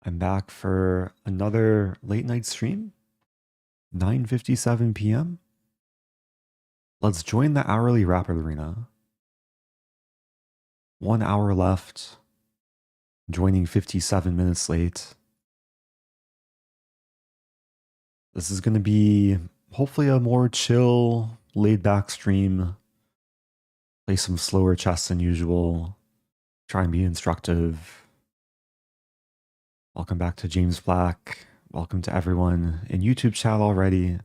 I'm back for another late night stream, 9:57 p.m. Let's join the hourly rapid arena. 1 hour left, joining 57 minutes late. This is going to be hopefully a more chill, laid back stream. Play some slower chess than usual. Try and be instructive. Welcome back to James Black. Welcome to everyone in YouTube chat already.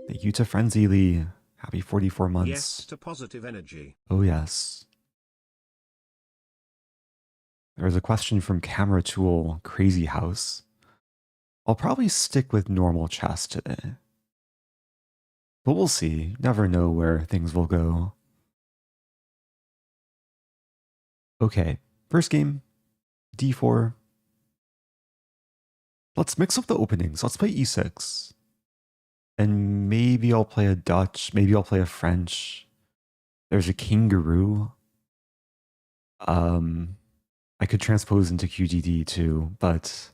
Thank you to Frenzy Lee. Happy 44 months. Yes to positive energy. Oh, yes. There's a question from Camera Tool Crazy House. I'll probably stick with normal chess today. But we'll see. Never know where things will go. Okay, first game, d4. Let's mix up the openings. Let's play e6. And maybe I'll play a Dutch. Maybe I'll play a French. There's a kangaroo. I could transpose into QGD too, but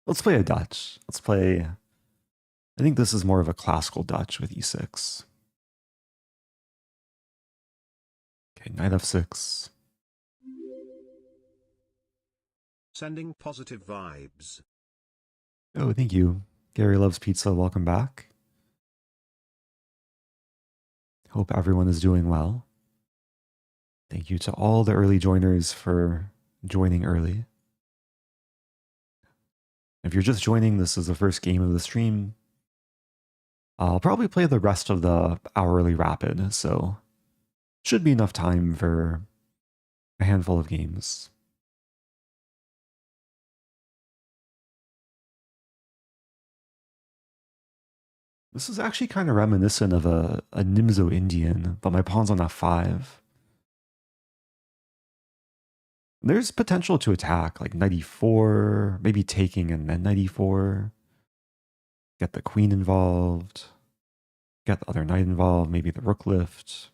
let's play a Dutch. Let's play, I think this is more of a classical Dutch with e6. Okay, knight f6. Sending positive vibes. Oh, thank you. Gary Loves Pizza, welcome back. Hope everyone is doing well. Thank you to all the early joiners for joining early. If you're just joining, this is the first game of the stream. I'll probably play the rest of the hourly rapid, so should be enough time for a handful of games. This is actually kind of reminiscent of a Nimzo Indian, but my pawn's on f5. There's potential to attack, like knight e4, maybe taking and then knight e4. Get the queen involved. Get the other knight involved, maybe the rook lift.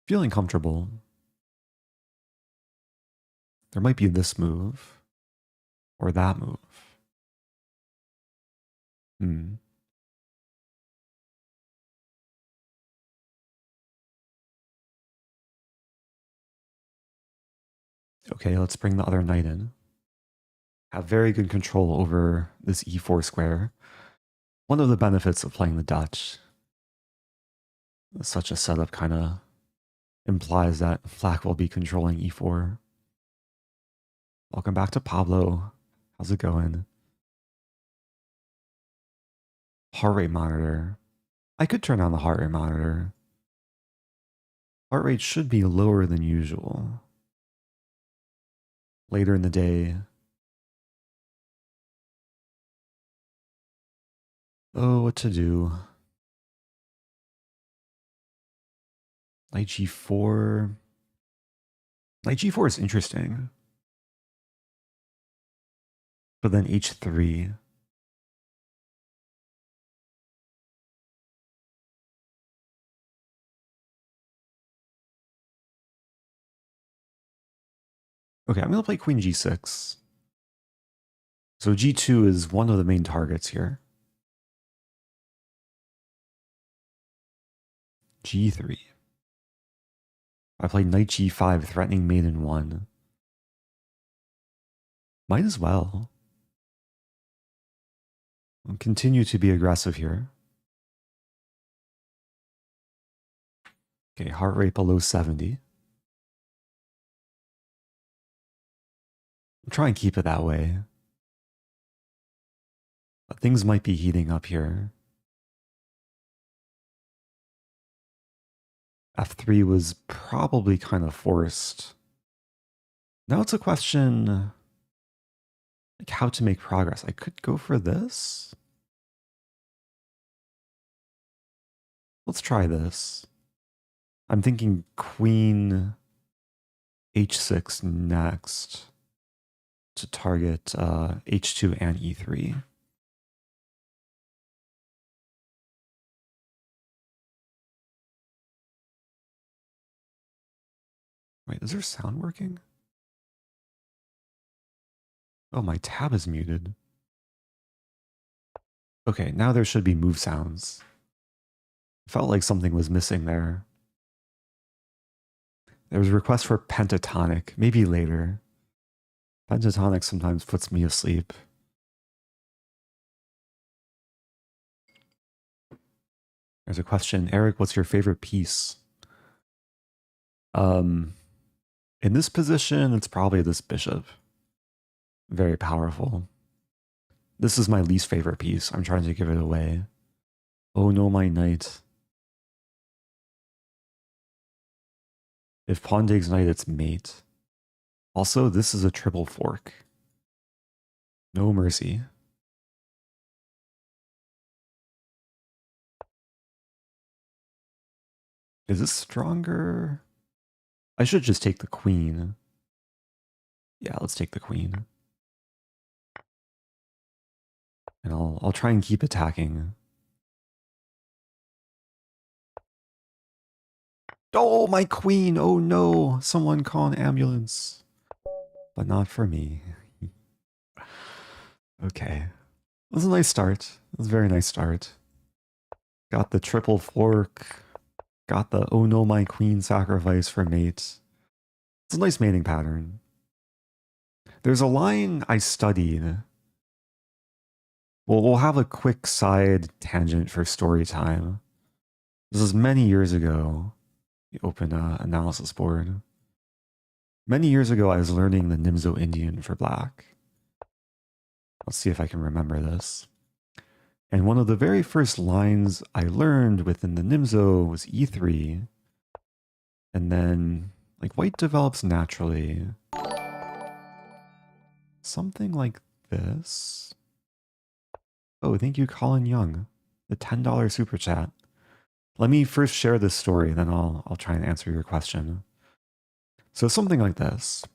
Feeling comfortable. There might be this move. Or that move. Okay, let's bring the other knight in. Have very good control over this e4 square. One of the benefits of playing the Dutch. Such a setup kind of implies that Black will be controlling e4. Welcome back to Pablo. How's it going? Heart rate monitor. I could turn on the heart rate monitor. Heart rate should be lower than usual. Later in the day. Oh, what to do? Knight g4. Knight g4 is interesting. But then h3. Okay, I'm going to play queen g6. So g2 is one of the main targets here. g3. I played knight g5, threatening mate in 1. Might as well. I'll continue to be aggressive here. Okay, heart rate below 70. I'll try and keep it that way. But things might be heating up here. f3 was probably kind of forced. Now it's a question like how to make progress. I could go for this. Let's try this. I'm thinking queen h6 next to target h2 and e3. Wait, is there sound working? Oh, my tab is muted. Okay, now there should be move sounds. Felt like something was missing there. There was a request for pentatonic, maybe later. Pentatonic sometimes puts me asleep. There's a question, Eric, what's your favorite piece? In this position, it's probably this bishop. Very powerful. This is my least favorite piece. I'm trying to give it away. Oh no, my knight. If pawn takes knight, it's mate. Also, this is a triple fork. No mercy. Is this stronger? I should just take the queen. Yeah, let's take the queen. And I'll try and keep attacking. Oh, my queen! Oh no! Someone call an ambulance. But not for me. Okay. It was a nice start. It was a very nice start. Got the triple fork. Got the oh no, my queen sacrifice for mate. It's a nice mating pattern. There's a line I studied. Well, we'll have a quick side tangent for story time. This is many years ago. You open an analysis board. Many years ago, I was learning the Nimzo Indian for black. Let's see if I can remember this. And one of the very first lines I learned within the Nimzo was E3. And then, like, white develops naturally. Something like this. Oh, thank you, Colin Young. The $10 super chat. Let me first share this story, then I'll try and answer your question. So something like this,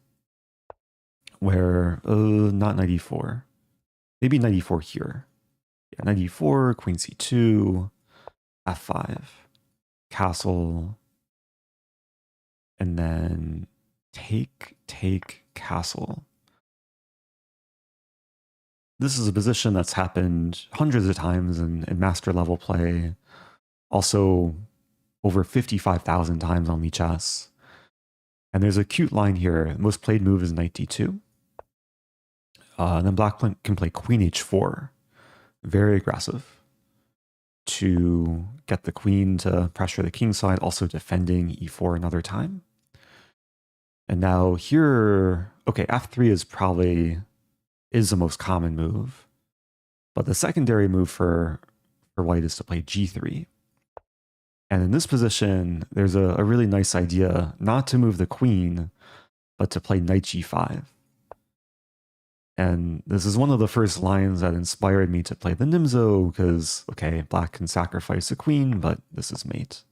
where, not 94. Maybe 94 here. Yeah, 94, queen c2, f5, castle, and then take, castle. This is a position that's happened hundreds of times in master level play. Also over 55,000 times on Lichess. And there's a cute line here. The most played move is knight d2. And then black can play queen h4. Very aggressive. To get the queen to pressure the king side, also defending e4 another time. And now here, okay, f3 is the most common move. But the secondary move for white is to play g3. And in this position, there's a really nice idea not to move the queen, but to play knight g5. And this is one of the first lines that inspired me to play the Nimzo, because, okay, black can sacrifice a queen, but this is mate.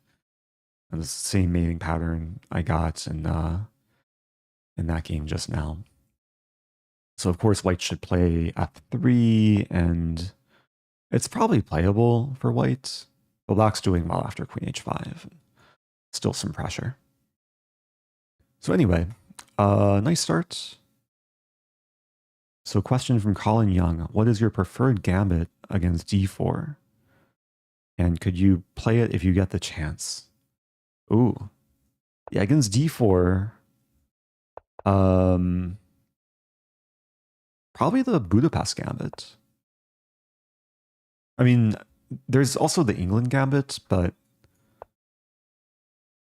And it's the same mating pattern I got in that game just now. So of course white should play f3, and it's probably playable for white. But black's doing well after queen h5. Still some pressure. So anyway, nice start. So question from Colin Young. What is your preferred gambit against d4? And could you play it if you get the chance? Ooh. Yeah, against d4, probably the Budapest gambit. I mean, there's also the England gambit, but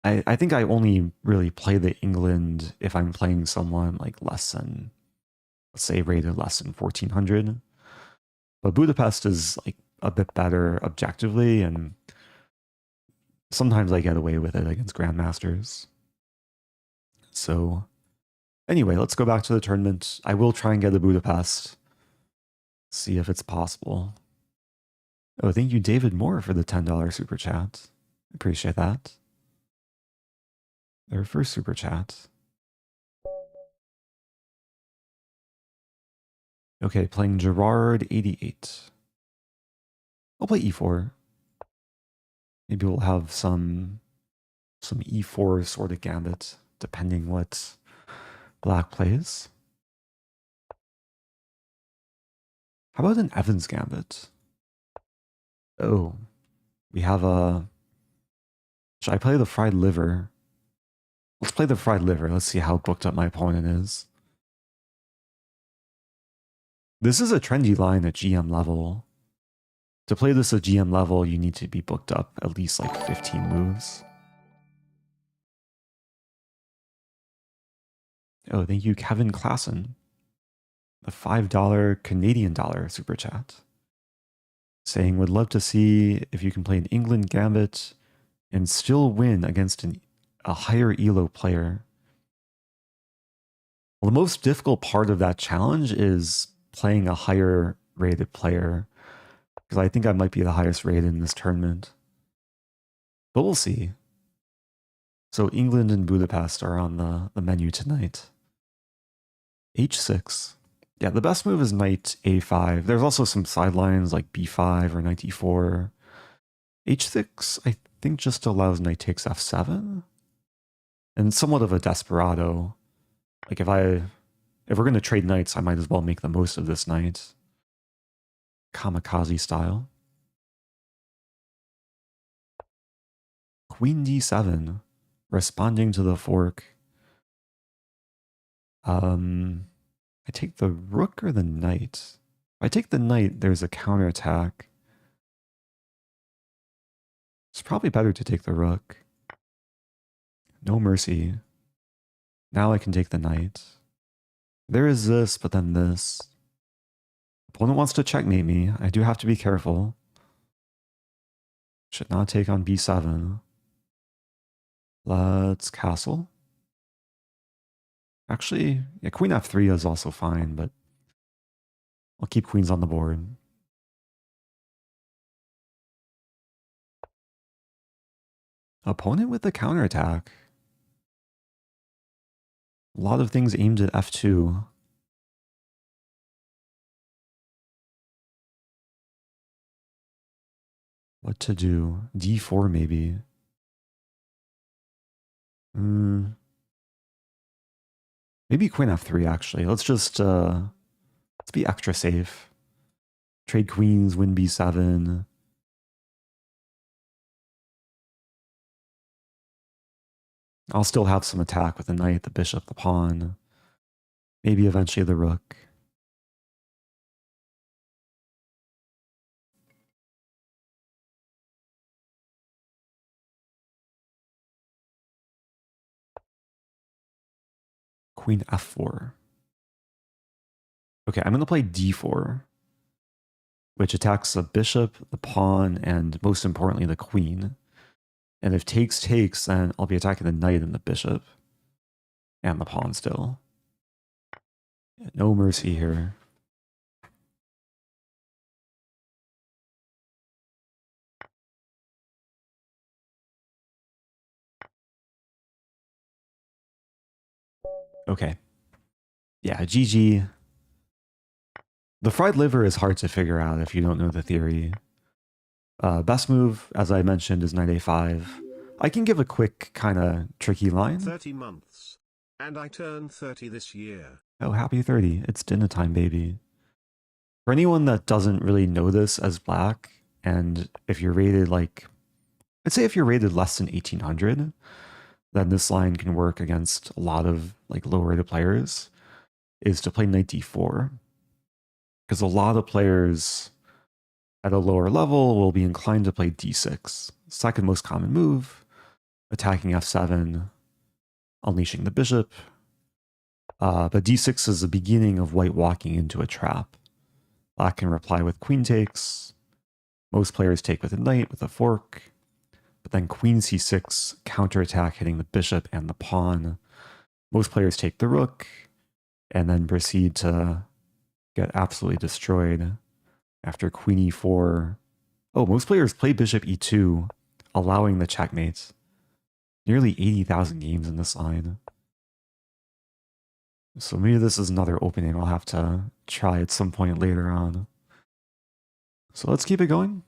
I think I only really play the England if I'm playing someone like less than, let's say, rated less than 1400. But Budapest is like a bit better objectively, and sometimes I get away with it against grandmasters. So anyway, let's go back to the tournament. I will try and get a Budapest. See if it's possible. Oh, thank you, David Moore, for the $10 super chat. Appreciate that. Their first super chat. Okay, playing Gerard 88. I'll play e4. Maybe we'll have some e4 sort of gambit, depending what black plays. How about an Evans Gambit? Oh, we have a... Should I play the fried liver? Let's play the fried liver. Let's see how booked up my opponent is. This is a trendy line at GM level. To play this at GM level, you need to be booked up at least like 15 moves. Oh, thank you, Kevin Klassen. The $5 Canadian dollar super chat. Saying, would love to see if you can play an England Gambit and still win against a higher ELO player. Well, the most difficult part of that challenge is playing a higher rated player, because I think I might be the highest rated in this tournament. But we'll see. So England and Budapest are on the menu tonight. H6. Yeah, the best move is knight a5. There's also some sidelines like b5 or knight e4. h6, I think, just allows knight takes f7. And somewhat of a desperado. Like if we're going to trade knights, I might as well make the most of this knight. Kamikaze style. Queen d7. Responding to the fork. I take the rook or the knight? If I take the knight, there's a counterattack. It's probably better to take the rook. No mercy. Now I can take the knight. There is this, but then this. Opponent wants to checkmate me. I do have to be careful. Should not take on b7. Let's castle. Actually, yeah, queen f3 is also fine, but I'll keep queens on the board. Opponent with the counterattack. A lot of things aimed at f2. What to do? d4 maybe. Maybe queen f3 actually. Let's just let's be extra safe. Trade queens, win b7. I'll still have some attack with the knight, the bishop, the pawn. Maybe eventually the rook. Queen f4. Okay, I'm going to play d4, which attacks the bishop, the pawn, and most importantly, the queen. And if takes, then I'll be attacking the knight and the bishop. And the pawn still. No mercy here. Okay. Yeah, GG. The fried liver is hard to figure out if you don't know the theory. Best move, as I mentioned, is knight a5. I can give a quick, kind of tricky line. 30 months. And I turn 30 this year. Oh, happy 30. It's dinner time, baby. For anyone that doesn't really know this as black, and if you're rated like, I'd say if you're rated less than 1800, then this line can work against a lot of like lower rated players, is to play knight d4. Because a lot of players at a lower level will be inclined to play d6. Second most common move, attacking f7, unleashing the bishop. But d6 is the beginning of white walking into a trap. Black can reply with queen takes. Most players take with a knight with a fork. But then queen c6, counterattack hitting the bishop and the pawn. Most players take the rook and then proceed to get absolutely destroyed after queen e4. Oh, most players play bishop e2, allowing the checkmates. Nearly 80,000 games in this line. So maybe this is another opening I'll have to try at some point later on. So let's keep it going.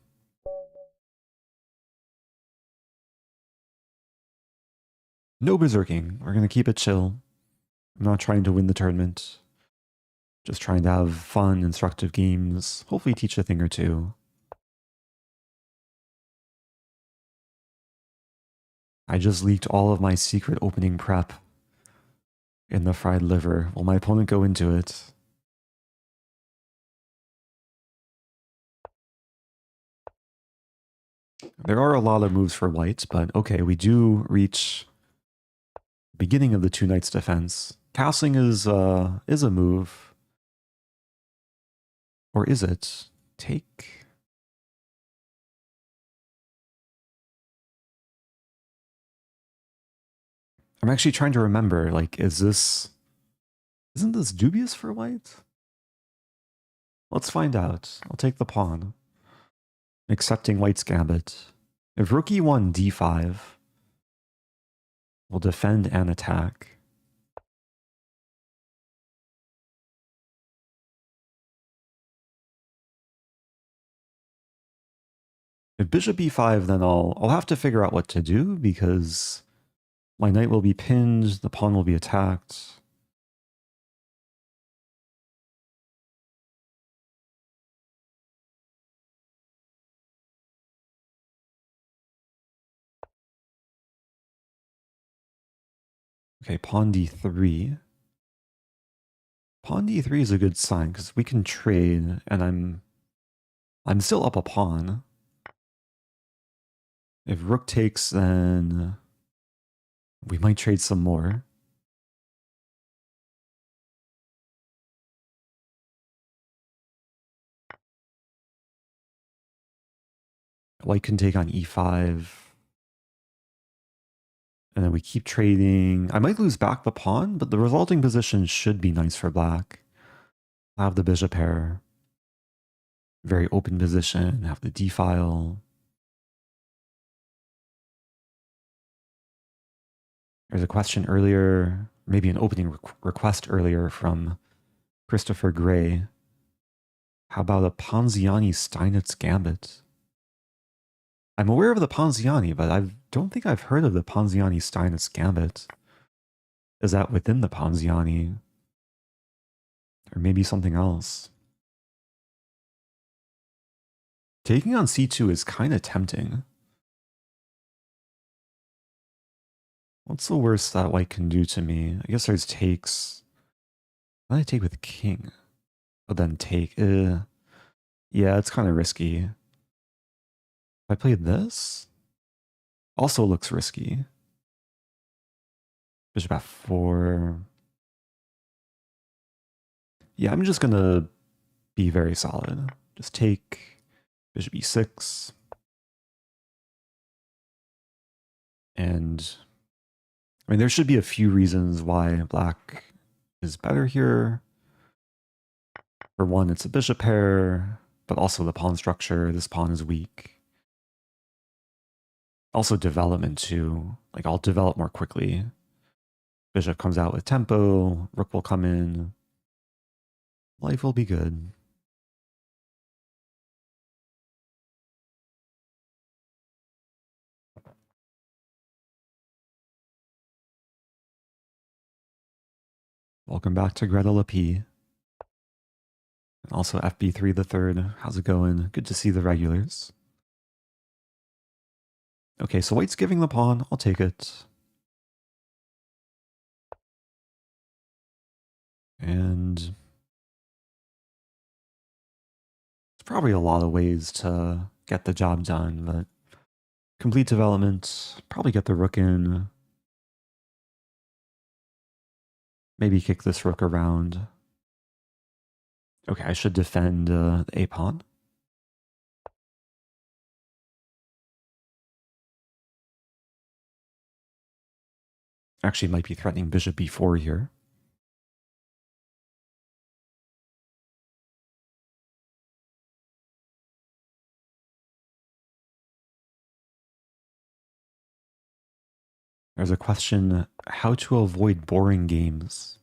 No berserking. We're going to keep it chill. I'm not trying to win the tournament. Just trying to have fun, instructive games, hopefully teach a thing or two. I just leaked all of my secret opening prep in the fried liver. Will my opponent go into it? There are a lot of moves for white, but okay, we do reach beginning of the two knights defense. Castling is a move. Or is it? Take? I'm actually trying to remember, like, isn't this dubious for white? Let's find out. I'll take the pawn. Accepting white's gambit. If rook e1 d5, we'll defend and attack. If bishop e5, then I'll have to figure out what to do because my knight will be pinned, the pawn will be attacked. Okay, pawn d3. Pawn d3 is a good sign because we can trade, and I'm still up a pawn. If rook takes, then we might trade some more. White can take on e5. And then we keep trading. I might lose back the pawn, but the resulting position should be nice for black. I have the bishop pair. Very open position. Have the d-file. There's a question earlier, maybe an opening request earlier from Christopher Gray. How about a Ponziani-Steinitz gambit? I'm aware of the Ponziani, but I don't think I've heard of the Ponziani-Steinitz gambit. Is that within the Ponziani? Or maybe something else? Taking on c2 is kind of tempting. What's the worst that white can do to me? I guess there's takes. Then I take with king. But then take. Yeah, it's kind of risky. If I played this, also looks risky. Bishop f4. Yeah, I'm just going to be very solid. Just take bishop e6. And I mean, there should be a few reasons why black is better here. For one, it's a bishop pair, but also the pawn structure. This pawn is weak. Also development too. Like, I'll develop more quickly. Bishop comes out with tempo. Rook will come in. Life will be good. Welcome back to Greta Lapi. And also FB3 the third. How's it going? Good to see the regulars. Okay, so white's giving the pawn. I'll take it. And there's probably a lot of ways to get the job done, but complete development, probably get the rook in. Maybe kick this rook around. Okay, I should defend the a pawn. Actually, might be threatening bishop b4 here. There's a question, how to avoid boring games.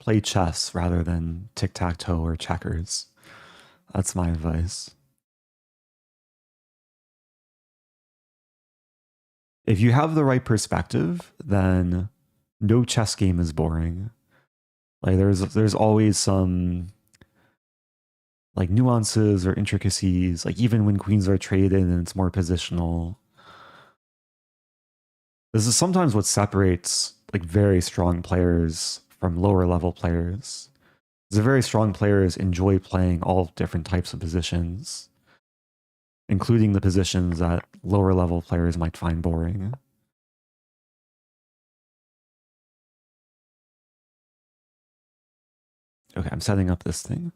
Play chess rather than tic-tac-toe or checkers. That's my advice. If you have the right perspective, then No chess game is boring. Like there's always some like nuances or intricacies, like even when queens are traded and it's more positional. This is sometimes what separates like very strong players from lower level players. The very strong players enjoy playing all different types of positions, including the positions that lower level players might find boring. Okay, I'm setting up this thing.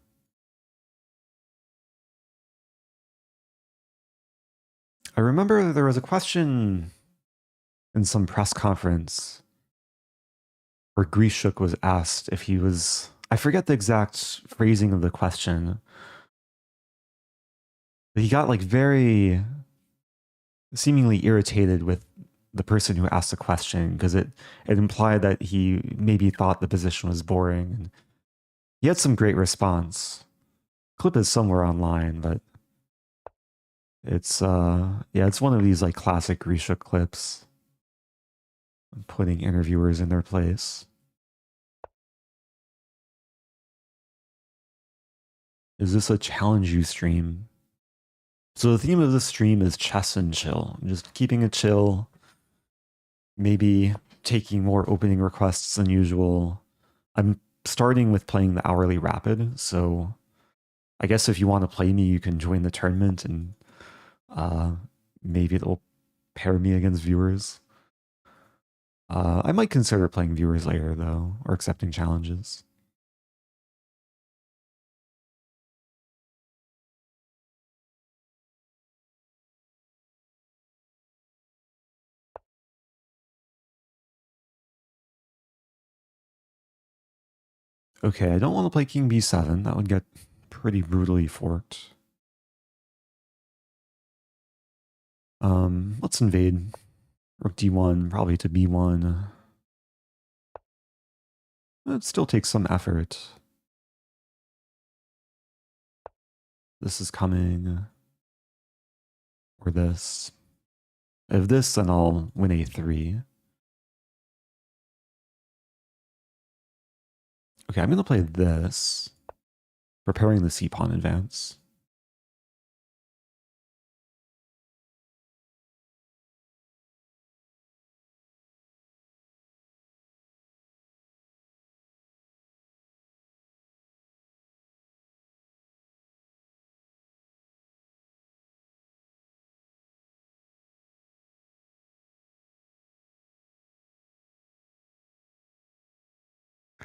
I remember there was a question in some press conference where Grishuk was asked if he was, I forget the exact phrasing of the question, but he got like very seemingly irritated with the person who asked the question because it implied that he maybe thought the position was boring. And he had some great response. Clip is somewhere online, but it's yeah, it's one of these like classic Grishuk clips, putting interviewers in their place. Is this a challenge you stream? So the theme of this stream is chess and chill. Just keeping it chill, maybe taking more opening requests than usual. I'm starting with playing the hourly rapid, so I guess if you want to play me, you can join the tournament and maybe it'll pair me against viewers. I might consider playing viewers later though, or accepting challenges. Okay, I don't want to play King B7. That would get pretty brutally forked. Let's invade. Rook D1, probably to B1. It still takes some effort. This is coming. Or this. If this, then I'll win A3. Okay, I'm going to play this. Preparing the C-pawn advance.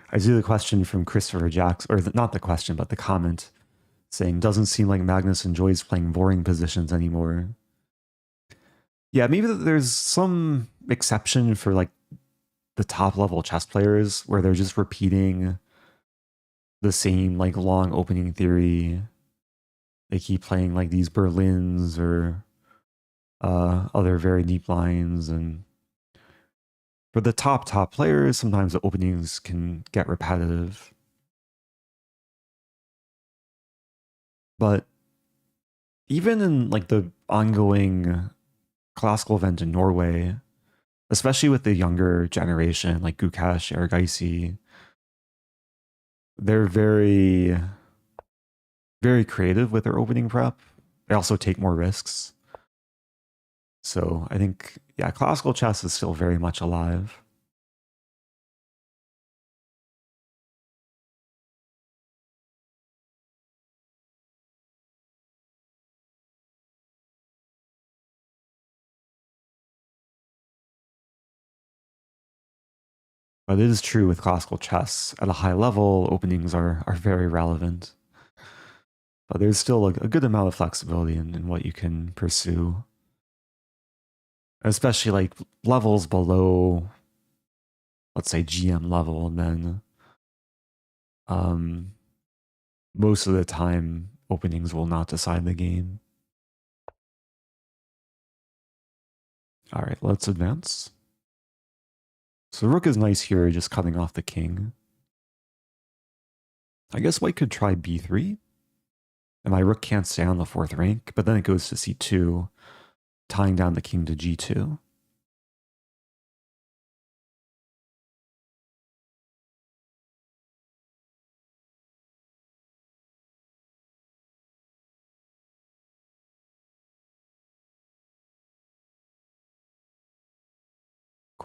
I see the question from Christopher Jackson, or not the question, but the comment saying, doesn't seem like Magnus enjoys playing boring positions anymore. Yeah, maybe there's some exception for like the top level chess players where they're just repeating the same like long opening theory. They keep playing like these Berlins or other very deep lines. And for the top players, sometimes the openings can get repetitive. But even in like the ongoing classical event in Norway, especially with the younger generation, like Gukash, Ergaisi, they're very, very creative with their opening prep. They also take more risks. So I think, yeah, classical chess is still very much alive. But it is true with classical chess. At a high level, openings are very relevant. But there's still a good amount of flexibility in what you can pursue. Especially like levels below, let's say GM level, and then most of the time openings will not decide the game. All right, let's advance. So rook is nice here, just cutting off the king. I guess white could try b3. And my rook can't stay on the 4th rank, but then it goes to c2, tying down the king to g2.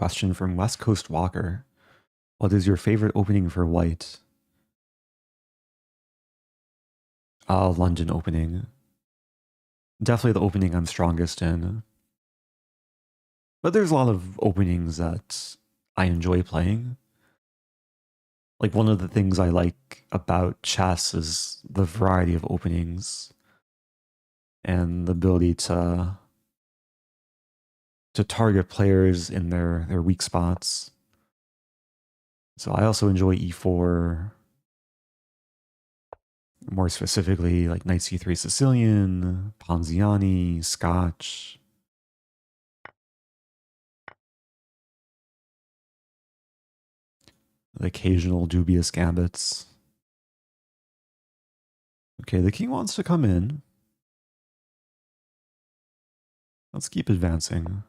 question from West Coast Walker. What is your favorite opening for white? London opening. Definitely the opening I'm strongest in. But there's a lot of openings that I enjoy playing. Like one of the things I like about chess is the variety of openings and the ability to target players in their weak spots. So I also enjoy e4, more specifically like knight c3 Sicilian, Ponziani, Scotch. The occasional dubious gambits. Okay, the king wants to come in. Let's keep advancing.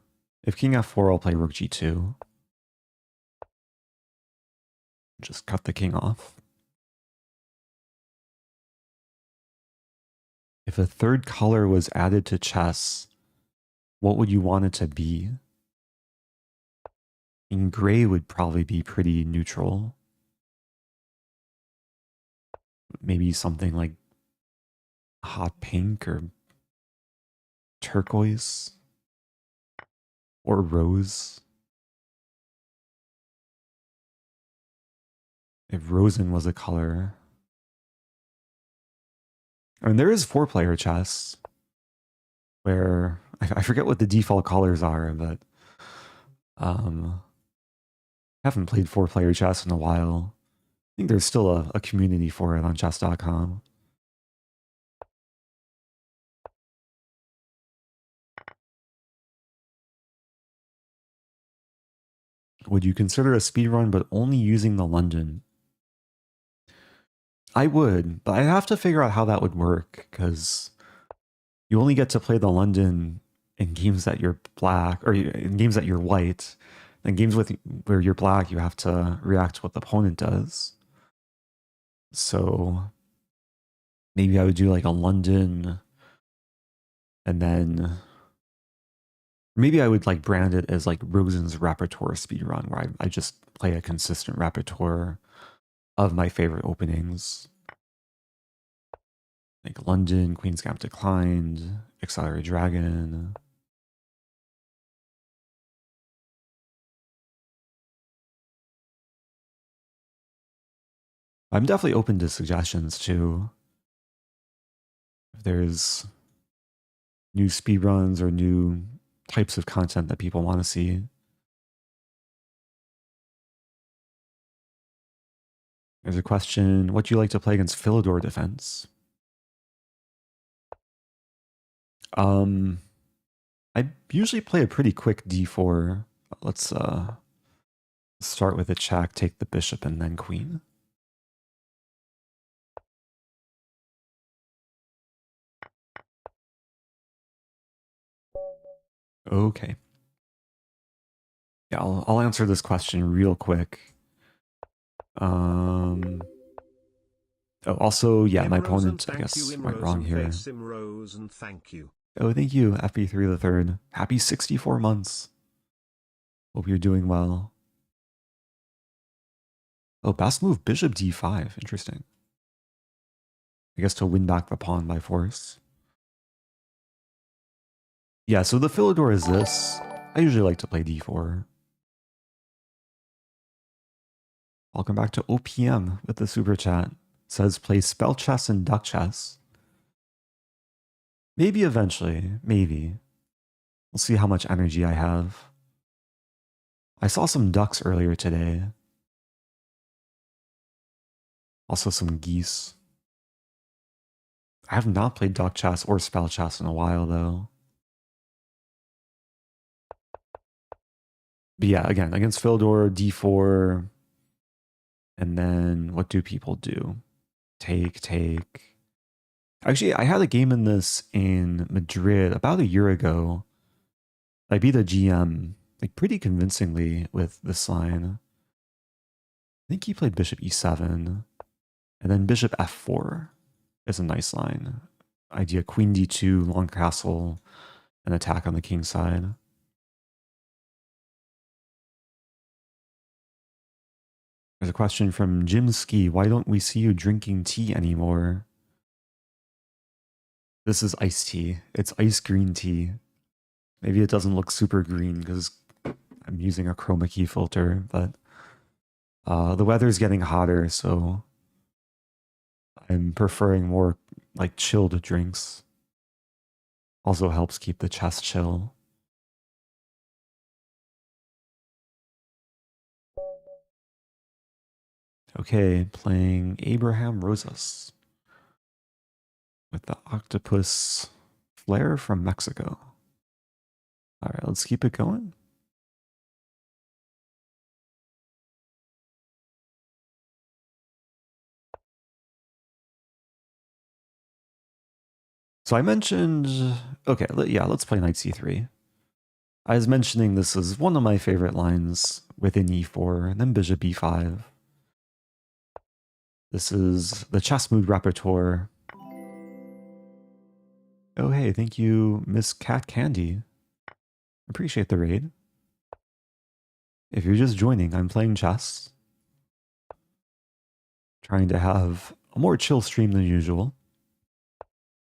If king f4, I'll play rook g2. Just cut the king off. If a third color was added to chess, what would you want it to be? In gray would probably be pretty neutral. Maybe something like hot pink or turquoise or rose. If Rosen was a color. I mean, there is 4-player chess where I forget what the default colors are, but I haven't played 4-player chess in a while. I think there's still a community for it on chess.com. Would you consider a speedrun but only using the London? I would, but I have to figure out how that would work because you only get to play the London in games that you're black or in games that you're white. In games where you're black, you have to react to what the opponent does. So maybe I would do like a London and then maybe I would like brand it as like Rosen's repertoire speedrun where I just play a consistent repertoire of my favorite openings. Like London, Queen's Gambit declined, Accelerated Dragon. I'm definitely open to suggestions too. If there's new speedruns or new types of content that people want to see. There's a question, what do you like to play against Philidor defense? I usually play a pretty quick d4. Let's start with a check, take the bishop, and then queen. Okay. Yeah, I'll answer this question real quick. Also, yeah, my opponent, I guess, went wrong here. Rosen, thank you. Oh, thank you, FB3 the third. Happy 64 months. Hope you're doing well. Oh, best move, bishop d5. Interesting. I guess to win back the pawn by force. Yeah, so the Philidor is this. I usually like to play d4. Welcome back to OPM with the super chat. Says play spell chess and duck chess. Maybe eventually, maybe. We'll see how much energy I have. I saw some ducks earlier today. Also some geese. I have not played duck chess or spell chess in a while though. But yeah, again, against Philidor, d4. And then what do people do? Take. Actually, I had a game in this in Madrid about a year ago. I beat a GM like pretty convincingly with this line. I think he played bishop e7. And then bishop f4 is a nice line. Idea queen d2, long castle, and attack on the king side. There's a question from Jim Ski. Why don't we see you drinking tea anymore? This is iced tea. It's ice green tea. Maybe it doesn't look super green because I'm using a chroma key filter, but the weather's getting hotter, so I'm preferring more like chilled drinks. Also helps keep the chest chill. Okay, playing Abraham Rosas with the octopus flare from Mexico. All right, let's keep it going. So I mentioned, okay, yeah, let's play knight c3. I was mentioning this is one of my favorite lines within e4, and then bishop b5. This is the chess mood repertoire. Oh, hey, thank you, Miss Cat Candy. Appreciate the raid. If you're just joining, I'm playing chess. Trying to have a more chill stream than usual.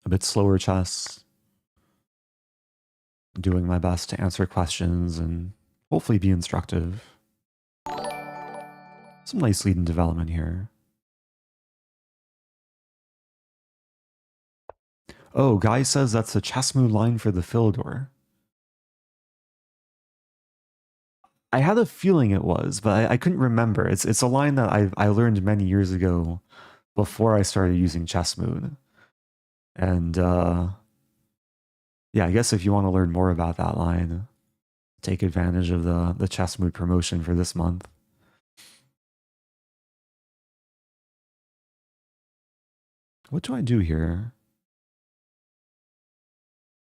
A bit slower chess. Doing my best to answer questions and hopefully be instructive. Some nice lead in development here. Oh, Guy says that's the chess mood line for the Philidor. I had a feeling it was, but I couldn't remember. It's a line that I learned many years ago before I started using chess mood. And yeah, I guess if you want to learn more about that line, take advantage of the chess mood promotion for this month. What do I do here?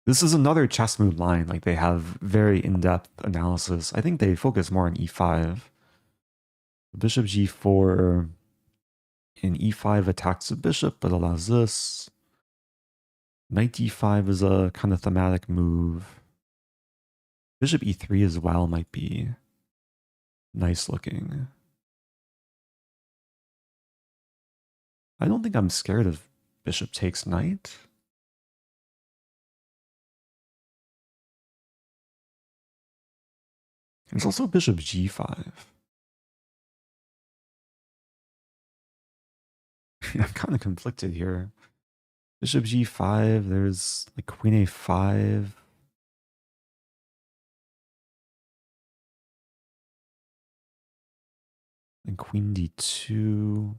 This is another chess mood line. Like, they have very in-depth analysis. I think they focus more on e5. Bishop g4 in e5 attacks the bishop, but allows this. Knight d5 is a kind of thematic move. Bishop e3 as well might be nice looking. I don't think I'm scared of bishop takes knight. There's also bishop g5. I'm kind of conflicted here. Bishop g5, there's like queen a5. And queen d2.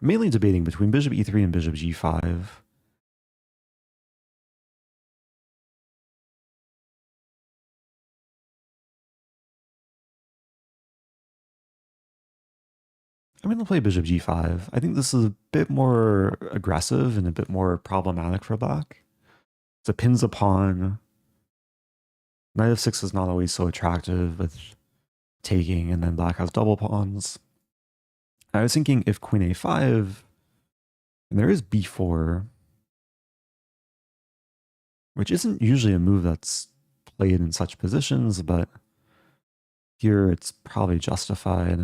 I'm mainly debating between bishop e3 and bishop g5. I'm going to play bishop g5. I think this is a bit more aggressive and a bit more problematic for black. So it pins a pawn. Knight f6 is not always so attractive with taking, and then black has double pawns. I was thinking if queen a5, and there is b4, which isn't usually a move that's played in such positions, but here it's probably justified.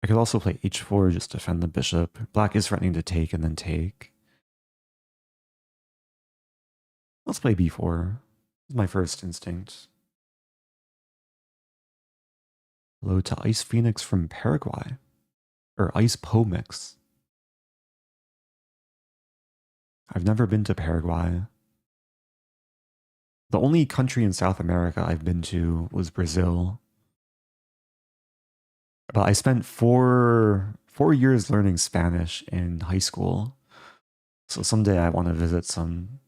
I could also play h4 just to defend the bishop. Black is threatening to take and then take. Let's play b4. It's my first instinct. Hello to Ice Phoenix from Paraguay. Or Ice Pomix. I've never been to Paraguay. The only country in South America I've been to was Brazil. But I spent four years learning Spanish in high school. So someday I want to visit some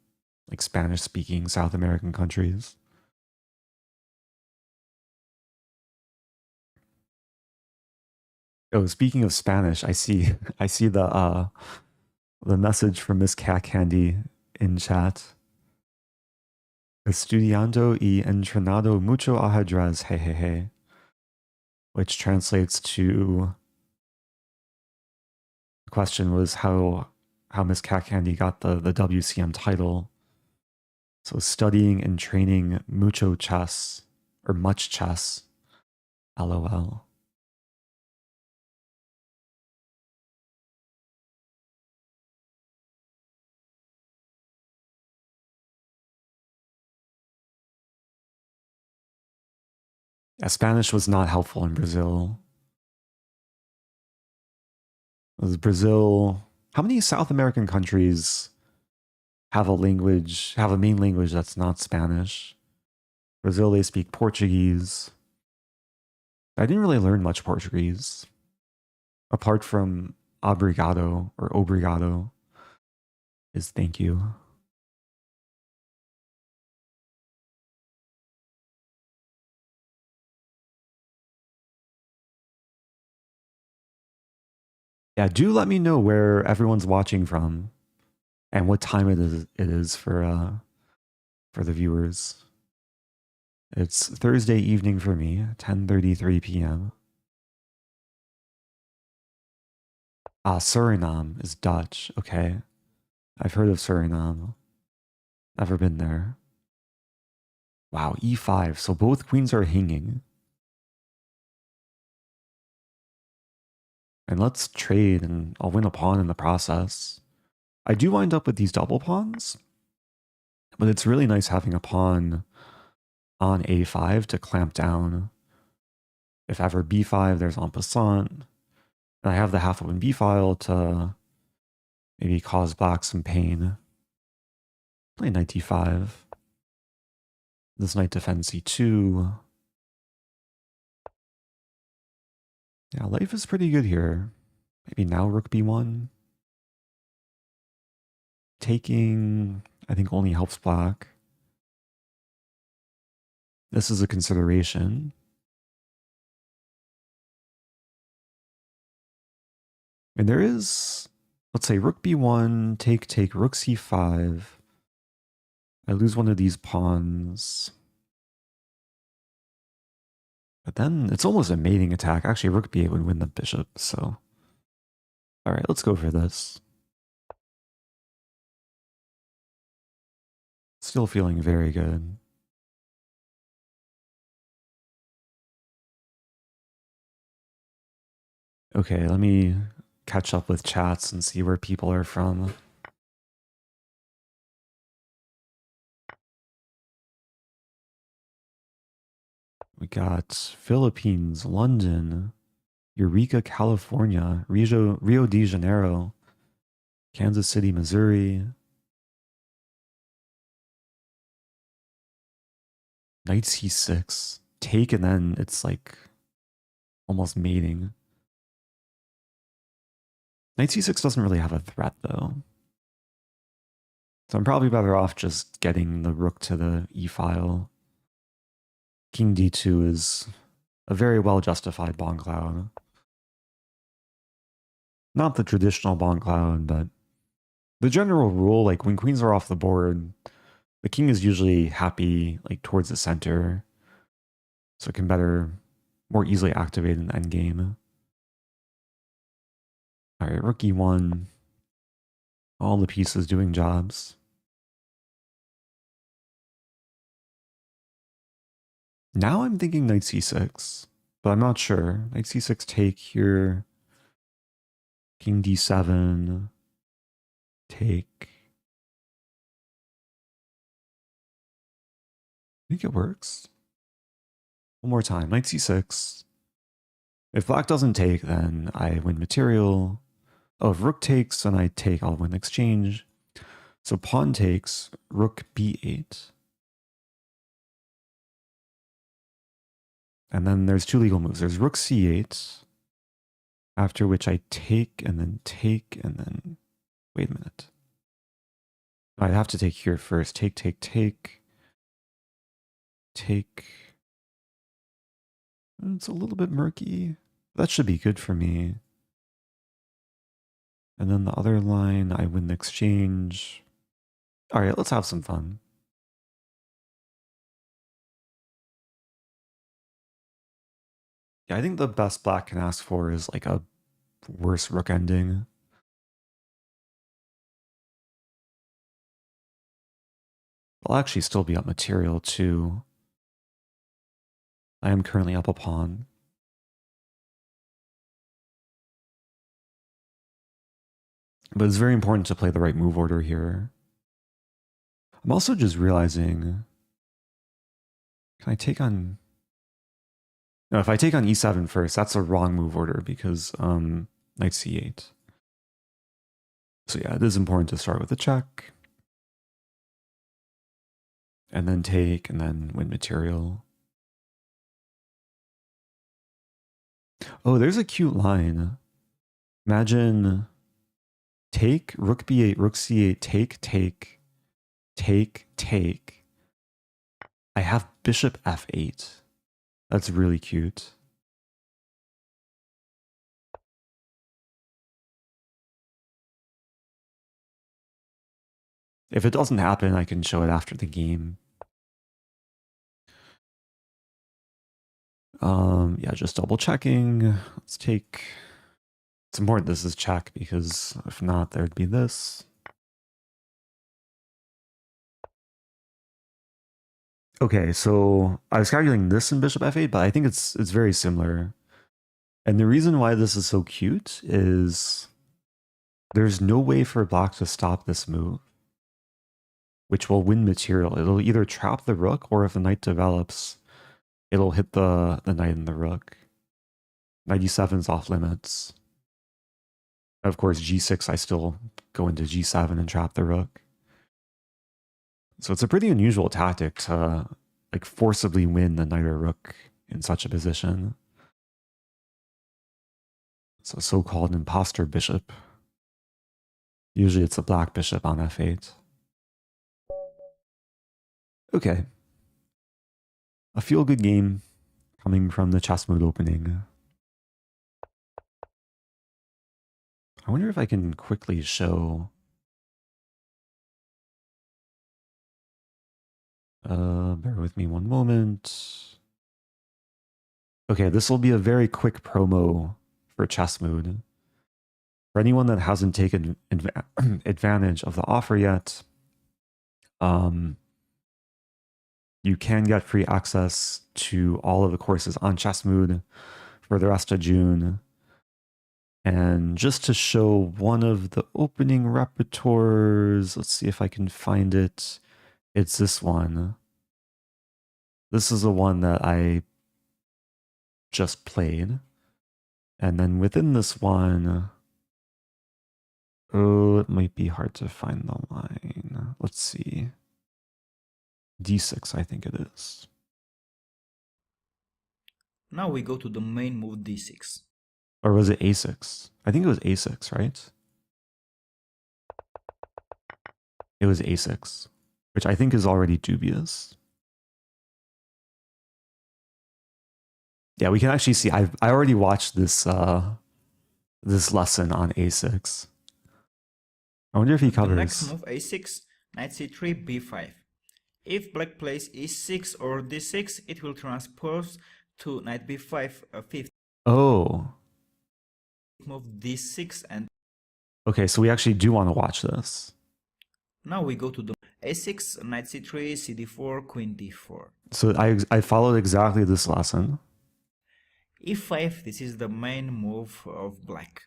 like Spanish-speaking South American countries. Oh, speaking of Spanish, I see the message from Miss Cat Candy in chat. Estudiando y entrenado mucho ajedrez, hehehe. Which translates to, the question was how Miss Cat Candy got the WCM title. So studying and training mucho chess, or much chess, LOL. Yeah, Spanish was not helpful in Brazil. Was Brazil, how many South American countries have a main language that's not Spanish? Brazil, they speak Portuguese. I didn't really learn much Portuguese, apart from obrigado or obrigado is thank you. Yeah, do let me know where everyone's watching from and what time it is for the viewers. It's Thursday evening for me, 10:33 p.m. Suriname is Dutch. Okay. I've heard of Suriname. Never been there. Wow, e5. So both queens are hanging. And let's trade and I'll win a pawn in the process. I do wind up with these double pawns, but it's really nice having a pawn on a5 to clamp down. If ever b5, there's en passant. And I have the half open b file to maybe cause black some pain. Play knight d5. This knight defends c2. Yeah, life is pretty good here. Maybe now rook b1. Taking, I think, only helps black. This is a consideration. And there is, let's say, rook b1, take, rook c5. I lose one of these pawns. But then it's almost a mating attack. Actually, rook b8 would win the bishop, so. All right, let's go for this. Still feeling very good. Okay, let me catch up with chats and see where people are from. We got Philippines, London, Eureka, California, Rio de Janeiro, Kansas City, Missouri. Knight c6. Take, and then it's like almost mating. Knight c6 doesn't really have a threat, though. So I'm probably better off just getting the rook to the e-file. King d2 is a very well-justified bomb cloud. Not the traditional bomb cloud, but the general rule, like when queens are off the board, the king is usually happy like towards the center, so it can more easily activate an endgame. All right, rook e1. All the pieces doing jobs. Now I'm thinking knight c6, but I'm not sure. Knight c6 take here. King d7. Take. I think it works. One more time. Knight c6. If black doesn't take, then I win material. Oh, if rook takes and I take, I'll win exchange. So pawn takes, rook b8. And then there's two legal moves. There's rook c8, after which I take, and then wait a minute. I have to take here first. Take. It's a little bit murky. That should be good for me. And then the other line, I win the exchange. All right, let's have some fun. Yeah, I think the best black can ask for is like a worse rook ending. I'll actually still be up material too. I am currently up a pawn. But it's very important to play the right move order here. I'm also just realizing, can I take on... No, if I take on e7 first, that's a wrong move order because knight c8. So yeah, it is important to start with a check. And then take, and then win material. Oh, there's a cute line. Imagine take, rook b8, rook c8, take, take, take, take. I have bishop f8. That's really cute. If it doesn't happen, I can show it after the game. Yeah, just double checking. Let's take... It's important this is check because if not, there'd be this. Okay, so I was calculating this in bishop f8, but I think it's very similar. And the reason why this is so cute is there's no way for black to stop this move, which will win material. It'll either trap the rook, or if the knight develops, it'll hit the knight and the rook. Knight e7 is off limits. Of course, g6, I still go into g7 and trap the rook. So it's a pretty unusual tactic to like forcibly win the knight or rook in such a position. It's a so-called imposter bishop. Usually it's a black bishop on f8. Okay. A feel-good game coming from the chess mode opening. I wonder if I can quickly show... bear with me one moment. Okay, this will be a very quick promo for chess mode. For anyone that hasn't taken advantage of the offer yet, you can get free access to all of the courses on chess mode for the rest of June. And just to show one of the opening repertoires, let's see if I can find it. It's this one. This is the one that I just played. And then within this one, oh, it might be hard to find the line. Let's see. D6, I think it is. Now we go to the main move d6. Or was it a6? I think it was a6, right? It was a6, which I think is already dubious. Yeah, we can actually see. I already watched this this lesson on a6. I wonder if he covers. The next move a6, knight c3, b5. If black plays e6 or d6, it will transpose to knight b5, fifth. Oh. Move d6 and... Okay, so we actually do want to watch this. Now we go to the a6, knight c3, cd4, queen d4. So I followed exactly this lesson. e5, this is the main move of black.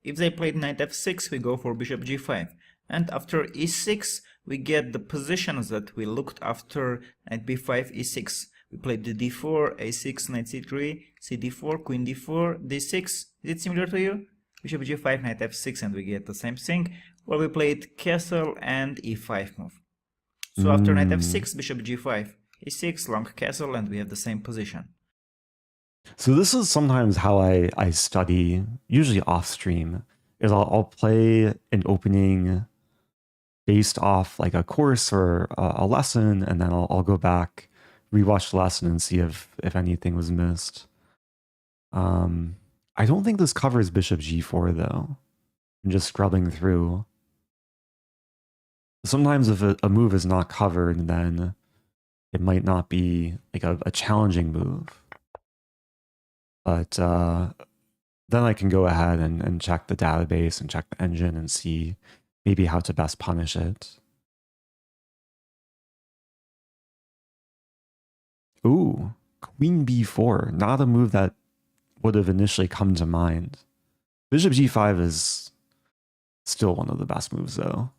If they played knight f6, we go for bishop g5. And after e6, we get the positions that we looked after knight b5, e6. We played the d4, a6, knight c3, cd4, queen d4, d6. Is it similar to you? Bishop g5, knight f6, and we get the same thing. Well, we played castle and e5 move. So after knight f6, bishop g5, e6, long castle, and we have the same position. So this is sometimes how I study, usually off stream, is I'll play an opening based off like a course or a lesson, and then I'll go back, rewatch the lesson, and see if anything was missed. I don't think this covers bishop g4 though. I'm just scrubbing through. Sometimes if a move is not covered, then it might not be like a challenging move. But then I can go ahead and check the database and check the engine and see maybe how to best punish it. Ooh, queen b4, not a move that would have initially come to mind. Bishop g5 is still one of the best moves, though.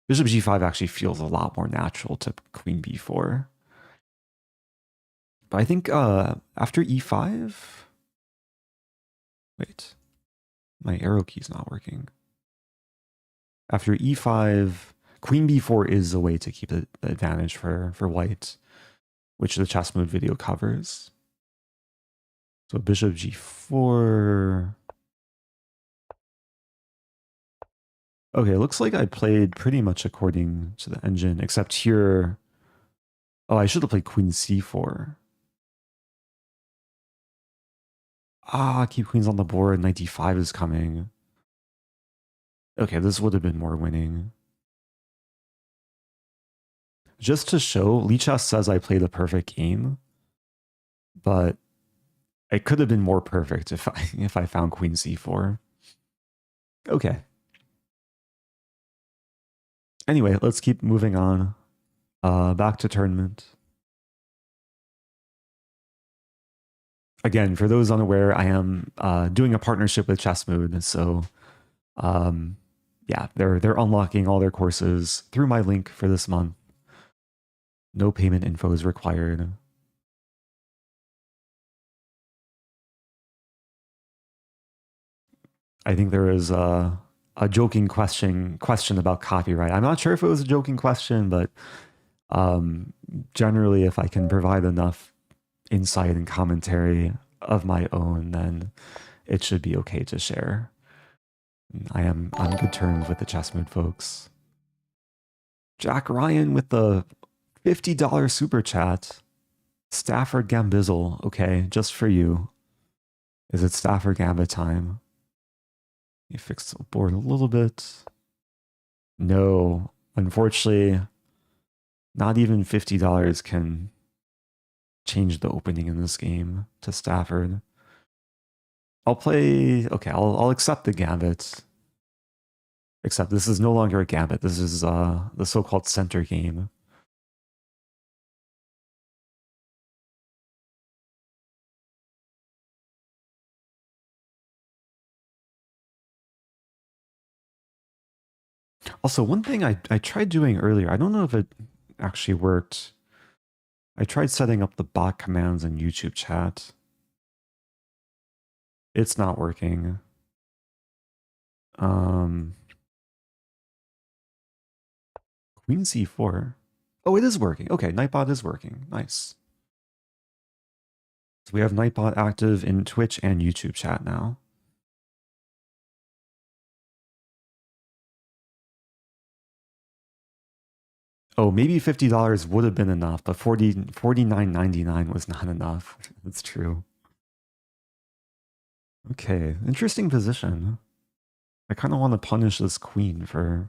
Bishop g5 actually feels a lot more natural to queen b4. But I think after e5... Wait, my arrow key's not working. After e5, queen b4 is a way to keep the advantage for white, which the chess mode video covers. So bishop g4... Okay, it looks like I played pretty much according to the engine, except here... Oh, I should have played queen c4. Ah, keep queens on the board, knight d5 is coming. Okay, this would have been more winning. Just to show, Lichess says I played a perfect game, but it could have been more perfect if I found queen c4. Okay. Anyway, let's keep moving on. Back to tournament. Again, for those unaware, I am doing a partnership with Chessmood, so yeah, they're unlocking all their courses through my link for this month. No payment info is required. I think there is a joking question about copyright. I'm not sure if it was a joking question, but generally, if I can provide enough insight and commentary of my own, then it should be okay to share. I'm on good terms with the Chessmood folks. Jack Ryan with the $50 super chat. Stafford Gambizzle, okay, just for you. Is it Stafford Gambit time? You fix the board a little bit. No, unfortunately, not even $50 can change the opening in this game to Stafford. I'll play, okay, I'll accept the Gambit. Except this is no longer a Gambit, this is the so-called center game. Also, one thing I tried doing earlier, I don't know if it actually worked. I tried setting up the bot commands in YouTube chat. It's not working. Queen c4. Oh, it is working. Okay, Nightbot is working. Nice. So we have Nightbot active in Twitch and YouTube chat now. Oh, maybe $50 would have been enough, but $49.99 was not enough. That's true. Okay, interesting position. I kind of want to punish this queen for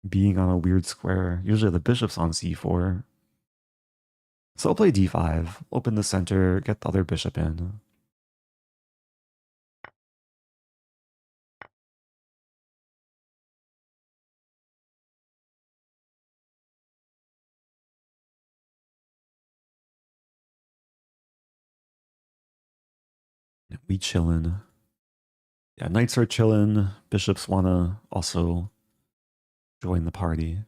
being on a weird square. Usually the bishop's on c4. So I'll play d5, open the center, get the other bishop in. We chillin'. Yeah, knights are chillin'. Bishops want to also join the party.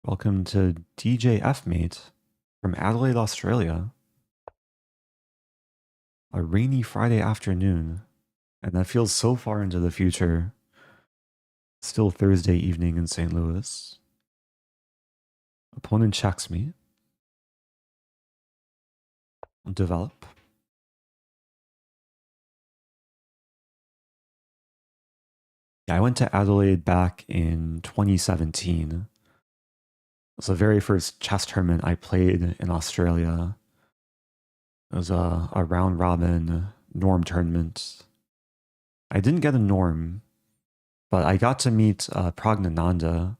Welcome to DJ F-Mate from Adelaide, Australia. A rainy Friday afternoon, and that feels so far into the future. Still Thursday evening in St. Louis. Opponent checks me. Develop. Yeah, I went to Adelaide back in 2017. It was the very first chess tournament I played in Australia. It was a round robin norm tournament. I didn't get a norm, but I got to meet Pragnananda.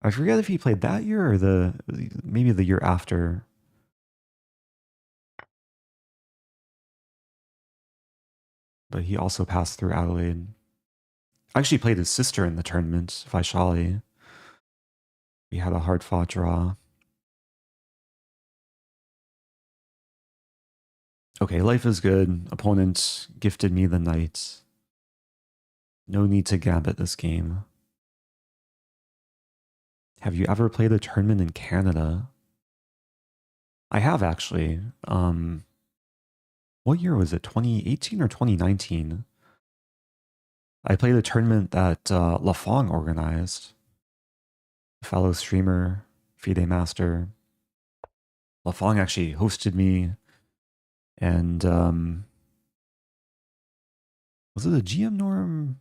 I forget if he played that year or maybe the year after. but he also passed through Adelaide. I actually played his sister in the tournament, Vaishali. We had a hard-fought draw. Okay, life is good. Opponent gifted me the knight. No need to gambit this game. Have you ever played a tournament in Canada? I have, actually. What year was it? 2018 or 2019? I played a tournament that Lafong organized. A fellow streamer, FIDE Master. Lafong actually hosted me. And was it a GM norm?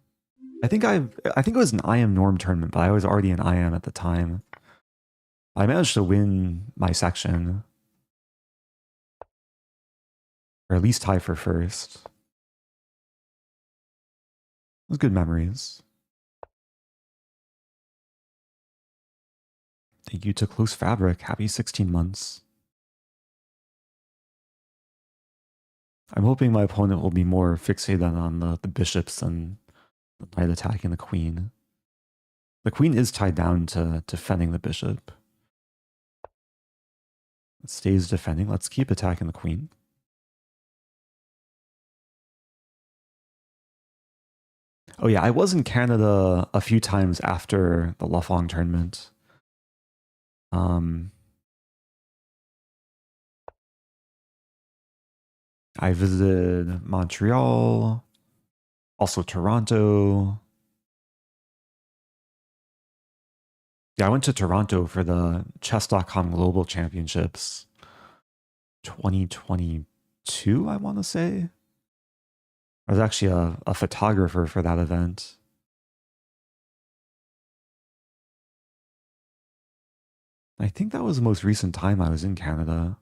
I think it was an IM norm tournament, but I was already an IM at the time. I managed to win my section. Or at least tie for first. It was good memories. Thank you to Close Fabric. Happy 16 months. I'm hoping my opponent will be more fixated on the bishops than the knight attacking the queen. The queen is tied down to defending the bishop. It stays defending. Let's keep attacking the queen. Oh yeah, I was in Canada a few times after the Lafong tournament. I visited Montreal, also Toronto. Yeah, I went to Toronto for the Chess.com Global Championships 2022, I want to say. I was actually a photographer for that event. I think that was the most recent time I was in Canada.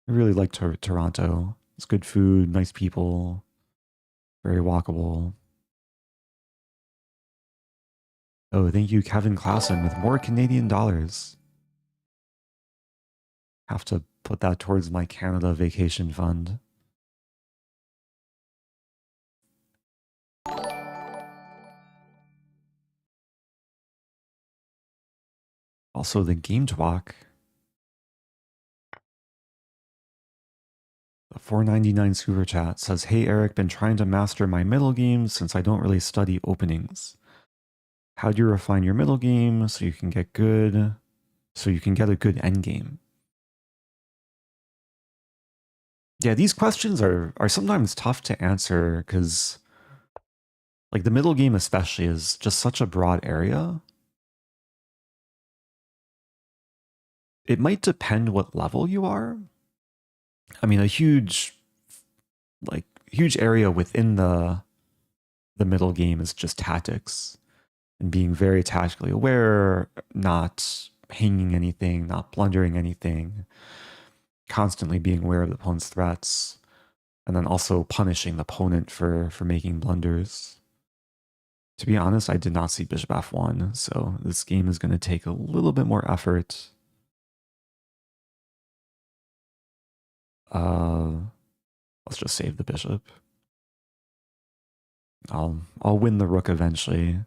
I really liked Toronto. It's good food, nice people, very walkable. Oh, thank you, Kevin Clausen, with more Canadian dollars. Have to put that towards my Canada vacation fund. Also, the Game Talk. The $4.99 super chat says, "Hey Eric, been trying to master my middle game since I don't really study openings. How do you refine your middle game so you can get a good end game?" Yeah, these questions are sometimes tough to answer because, like, the middle game especially is just such a broad area. It might depend what level you are. I mean, a huge area within the middle game is just tactics and being very tactically aware, not hanging anything, not blundering anything, constantly being aware of the opponent's threats, and then also punishing the opponent for making blunders. To be honest, I did not see bishop f1, so this game is going to take a little bit more effort. Let's just save the bishop. I'll win the rook eventually.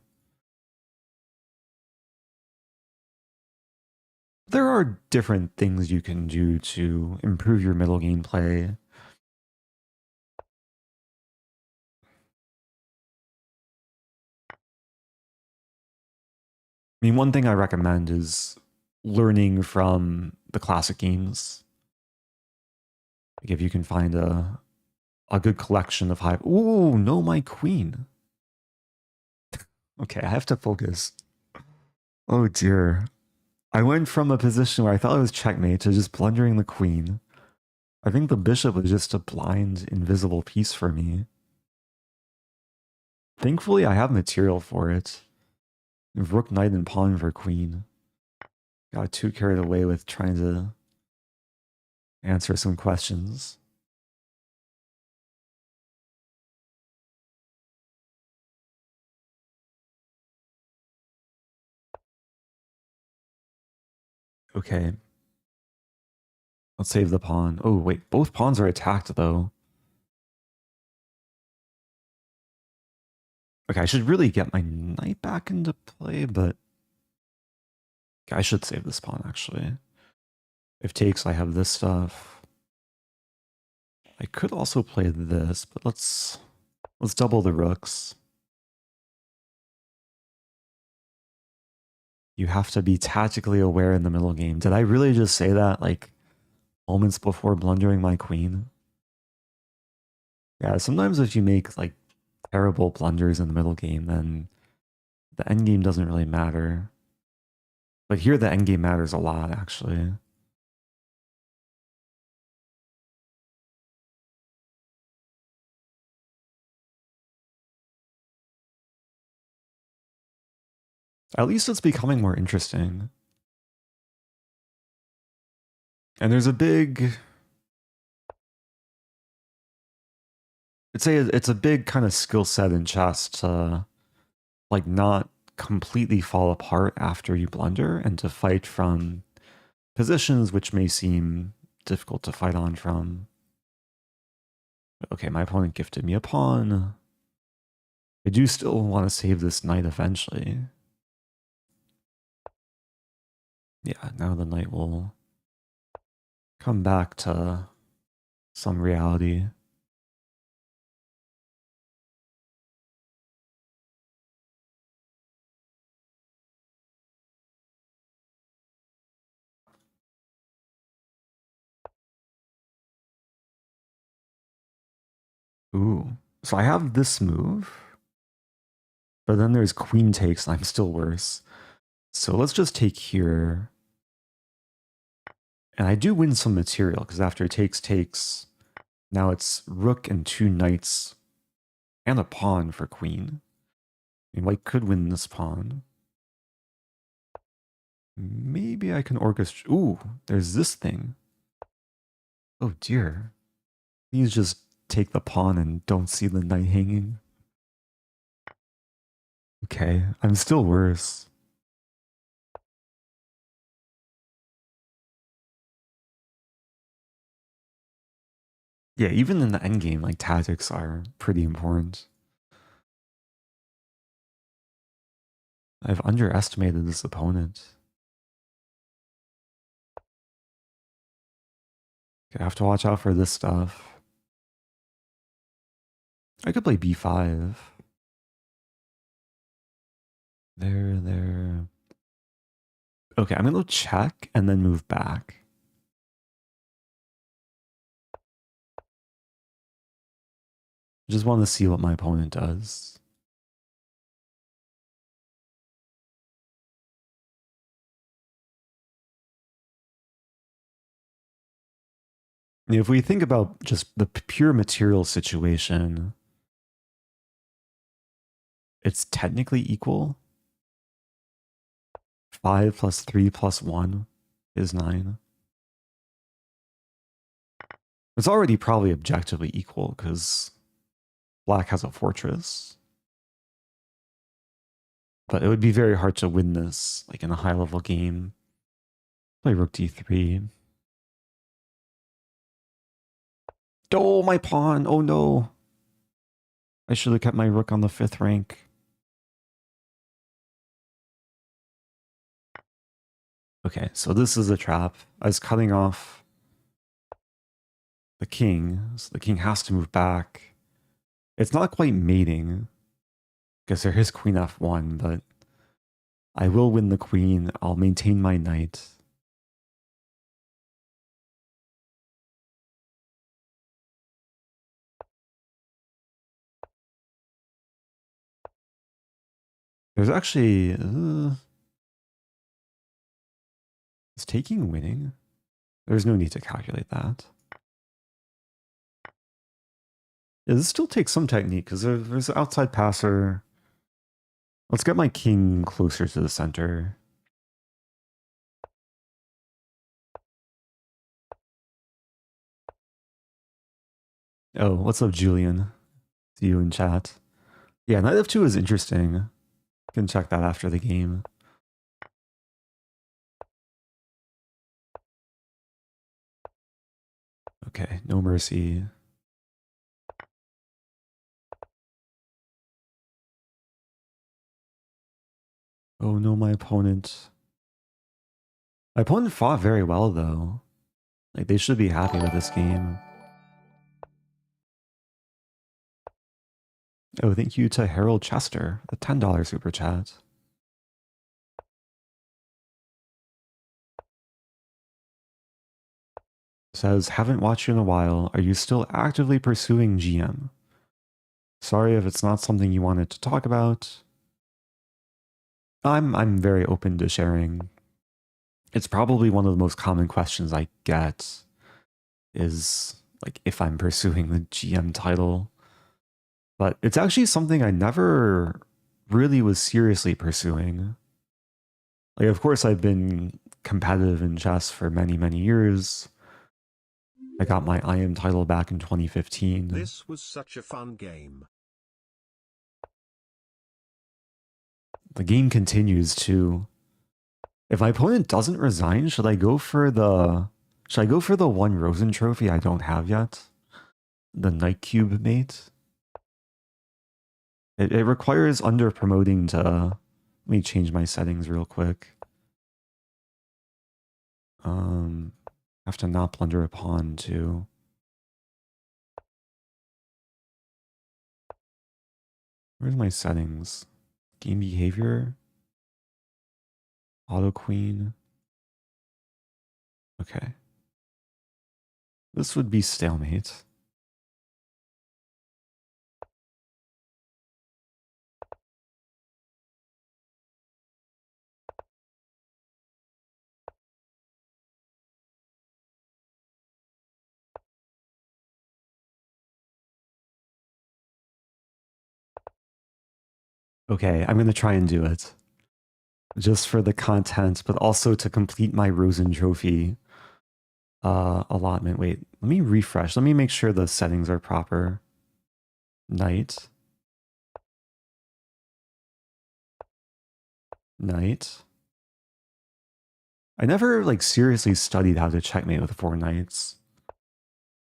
There are different things you can do to improve your middle game play. I mean, one thing I recommend is learning from the classic games. Like if you can find a good collection of high... Ooh, no, my queen. Okay, I have to focus. Oh dear. I went from a position where I thought it was checkmate to just blundering the queen. I think the bishop was just a blind, invisible piece for me. Thankfully, I have material for it. Rook, knight, and pawn for queen. Got too carried away with trying to answer some questions. Okay. Let's save the pawn. Oh, wait. Both pawns are attacked, though. Okay, I should really get my knight back into play, but I should save this pawn, actually. If takes, I have this stuff. I could also play this, but let's double the rooks. You have to be tactically aware in the middle game. Did I really just say that, like, moments before blundering my queen? Yeah, sometimes if you make, like, terrible blunders in the middle game, then the endgame doesn't really matter. But here the endgame matters a lot, actually. At least it's becoming more interesting. And there's a big... I'd say it's a big kind of skill set in chess to, like, not completely fall apart after you blunder and to fight from positions which may seem difficult to fight on from. Okay, my opponent gifted me a pawn. I do still want to save this knight eventually. Yeah, now the knight will come back to some reality. Ooh, so I have this move, but then there's queen takes and I'm still worse. So let's just take here. And I do win some material because after takes, now it's rook and 2 knights and a pawn for queen. I mean, white could win this pawn. Maybe I can orchestrate. Ooh, there's this thing. Oh dear. Please just take the pawn and don't see the knight hanging. Okay, I'm still worse. Yeah, even in the endgame, like, tactics are pretty important. I've underestimated this opponent. Okay, I have to watch out for this stuff. I could play b5. There. Okay, I'm gonna check and then move back. Just want to see what my opponent does. If we think about just the pure material situation, it's technically equal. 5 plus 3 plus 1 is 9. It's already probably objectively equal because black has a fortress. But it would be very hard to win this, like, in a high-level game. Play rook d3. Oh, my pawn! Oh no! I should have kept my rook on the 5th rank. Okay, so this is a trap. I was cutting off the king, so the king has to move back. It's not quite mating, because there is queen f1, but I will win the queen. I'll maintain my knight. There's actually... is taking winning? There's no need to calculate that. Yeah, this still takes some technique, because there's an outside passer. Let's get my king closer to the center. Oh, what's up, Julian? See you in chat. Yeah, knight f2 is interesting. You can check that after the game. Okay, no mercy. Oh no, my opponent. My opponent fought very well though. Like they should be happy with this game. Oh, thank you to Harold Chester, the $10 super chat. Says, haven't watched you in a while. Are you still actively pursuing GM? Sorry if it's not something you wanted to talk about. I'm very open to sharing. It's probably one of the most common questions I get is like if I'm pursuing the GM title. But it's actually something I never really was seriously pursuing. Like, of course, I've been competitive in chess for many, many years. I got my IM title back in 2015. This was such a fun game. The game continues to. If my opponent doesn't resign, should I go for the one Rosen trophy I don't have yet? The Knight Cube mate? It requires under promoting to. Let me change my settings real quick. Have to not blunder a pawn too. Where's my settings? Game behavior. Auto queen. Okay. This would be stalemate. Okay, I'm going to try and do it. Just for the content, but also to complete my Rosen trophy allotment. Wait, let me refresh. Let me make sure the settings are proper. Knight. Knight. I never like seriously studied how to checkmate with 4 knights.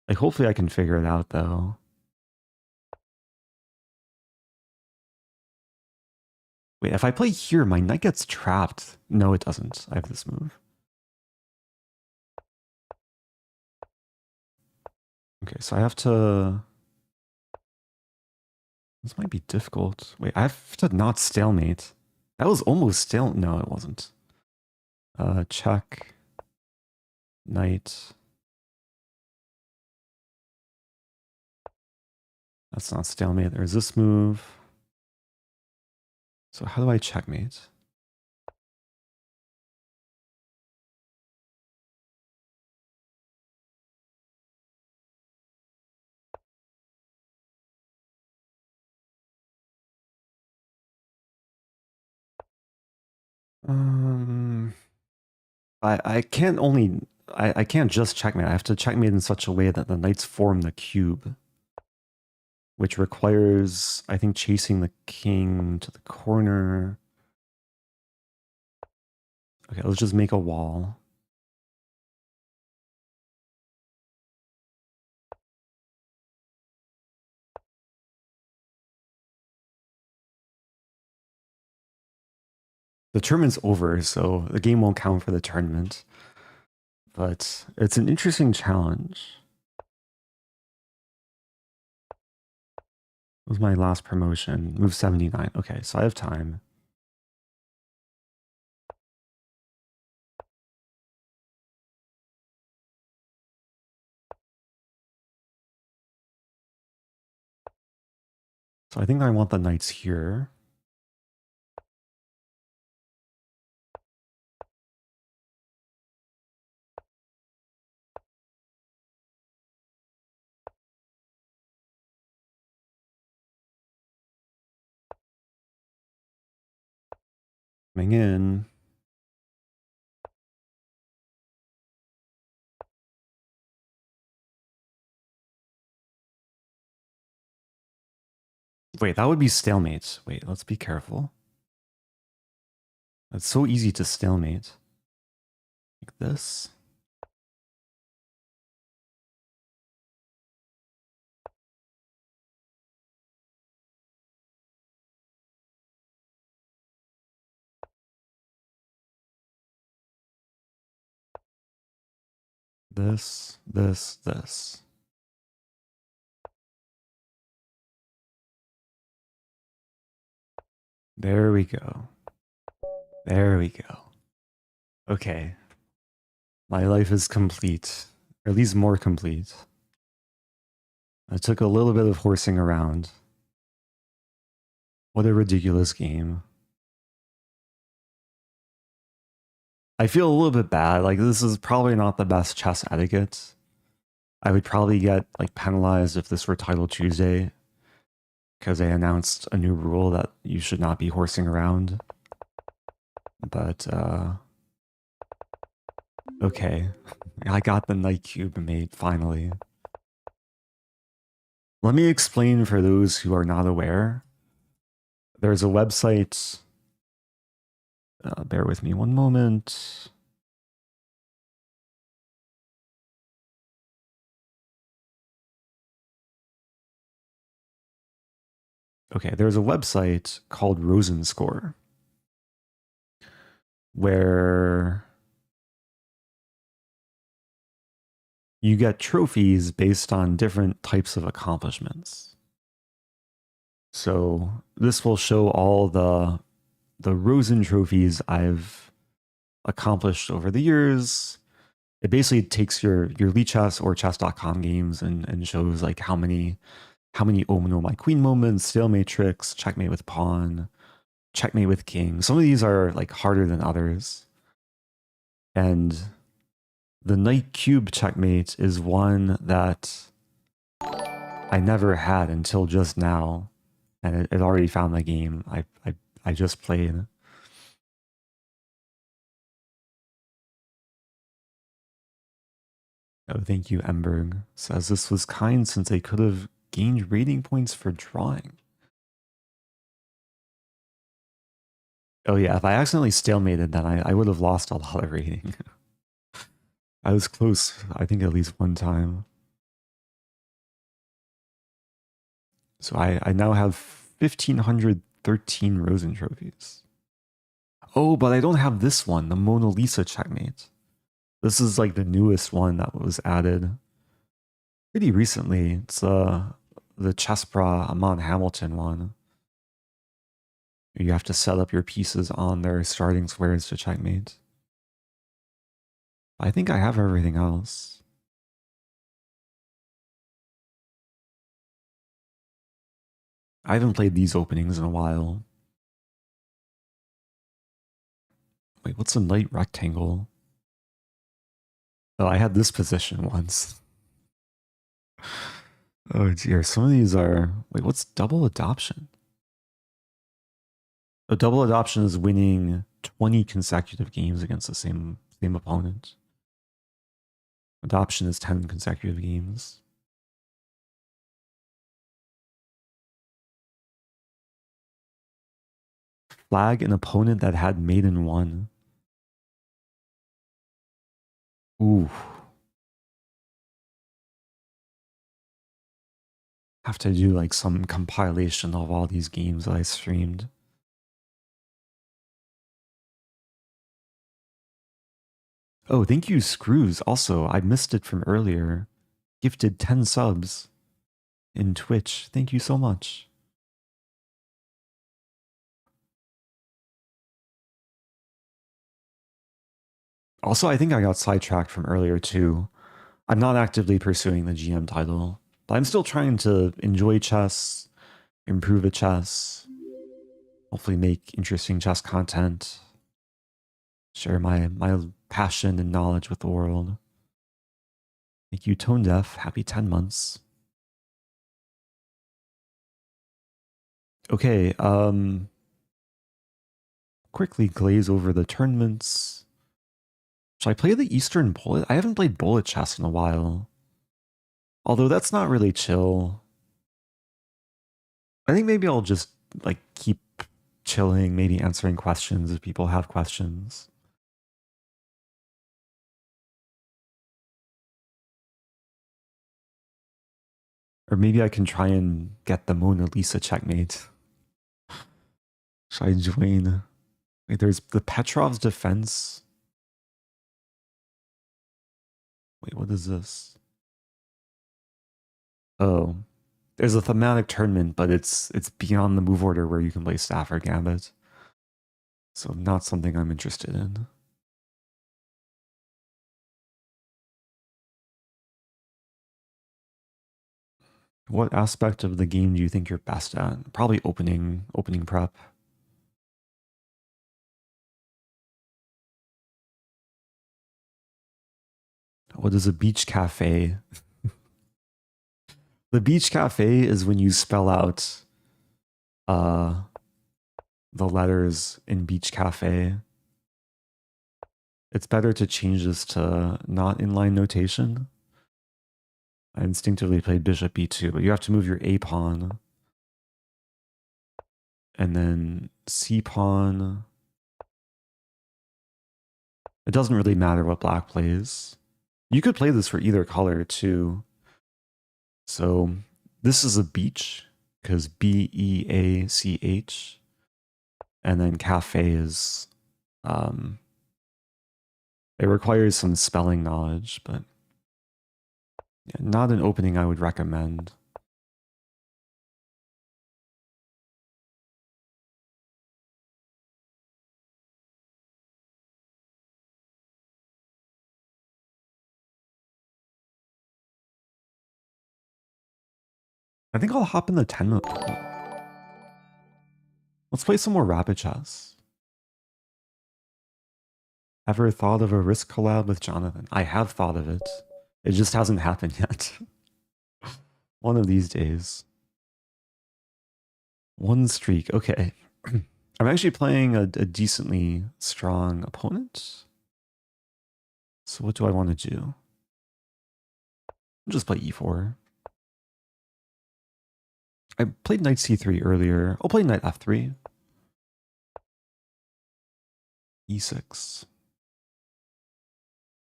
Like hopefully I can figure it out though. Wait, if I play here, my knight gets trapped. No, it doesn't. I have this move. Okay, so I have to... This might be difficult. Wait, I have to not stalemate. That was almost stale. No, it wasn't. Check. Knight. That's not stalemate. There's this move. So how do I checkmate? I can't only... I can't just checkmate. I have to checkmate in such a way that the knights form the cube. Which requires, I think, chasing the king to the corner. Okay, let's just make a wall. The tournament's over, so the game won't count for the tournament. But it's an interesting challenge. What was my last promotion? Move 79. Okay, so I have time. So I think I want the knights here. Coming in. Wait, that would be stalemate. Wait, let's be careful. It's so easy to stalemate. Like this. This. There we go. There we go. Okay. My life is complete. Or at least more complete. I took a little bit of horsing around. What a ridiculous game. I feel a little bit bad. Like, this is probably not the best chess etiquette. I would probably get like penalized if this were Title Tuesday, because they announced a new rule that you should not be horsing around. But okay, I got the knight cube made finally. Let me explain for those who are not aware. There's a website. Bear with me one moment. Okay, there's a website called Rosen Score, where you get trophies based on different types of accomplishments. So this will show all the Rosen trophies I've accomplished over the years. It basically takes your Lichess or chess.com games and shows like how many oh no my queen moments, stalemate tricks, checkmate with pawn, checkmate with king. Some of these are like harder than others. And the knight cube checkmate is one that I never had until just now. And it already found my game. I just played. Oh, thank you, Emberg. Says this was kind since they could have gained rating points for drawing. Oh yeah, if I accidentally stalemated, then I would have lost a lot of rating. I was close, I think at least one time. So I now have 1,513 Rosen trophies. Oh, but I don't have this one, the Mona Lisa checkmate. This is like the newest one that was added pretty recently. It's the Chessbra Amon Hamilton one. You have to set up your pieces on their starting squares to checkmate. I think I have everything else. I haven't played these openings in a while. Wait, what's a knight rectangle? Oh, I had this position once. Oh dear, some of these are... Wait, what's double adoption? A double adoption is winning 20 consecutive games against the same opponent. Adoption is 10 consecutive games. Flag an opponent that had mate in 1. Ooh. Have to do like some compilation of all these games that I streamed. Oh, thank you, Screws. Also, I missed it from earlier. Gifted 10 subs in Twitch. Thank you so much. Also, I think I got sidetracked from earlier too. I'm not actively pursuing the GM title, but I'm still trying to enjoy chess, improve at chess, hopefully make interesting chess content, share my passion and knowledge with the world. Thank you, Tone Deaf. Happy 10 months. Okay, quickly glaze over the tournaments. Should I play the Eastern Bullet? I haven't played bullet chess in a while. Although that's not really chill. I think maybe I'll just like keep chilling, maybe answering questions if people have questions. Or maybe I can try and get the Mona Lisa checkmate. Should I join? Wait, there's the Petrov's defense. Wait, what is this? Oh, there's a thematic tournament, but it's beyond the move order where you can play Staff or Gambit. So not something I'm interested in. What aspect of the game do you think you're best at? Probably opening prep. What is a beach cafe? The beach cafe is when you spell out the letters in beach cafe. It's better to change this to not inline notation. I instinctively played bishop b2, but you have to move your a pawn. And then c pawn. It doesn't really matter what black plays. You could play this for either color too. So this is a beach because B-E-A-C-H. And then cafe is, it requires some spelling knowledge, but yeah, not an opening I would recommend. I think I'll hop in the 10 mode. Let's play some more rapid chess. Ever thought of a Risk collab with Jonathan? I have thought of it. It just hasn't happened yet. One of these days. OneStreak, okay. I'm actually playing a decently strong opponent. So what do I want to do? I'll just play e4. I played knight c3 earlier. I'll play knight f3. e6.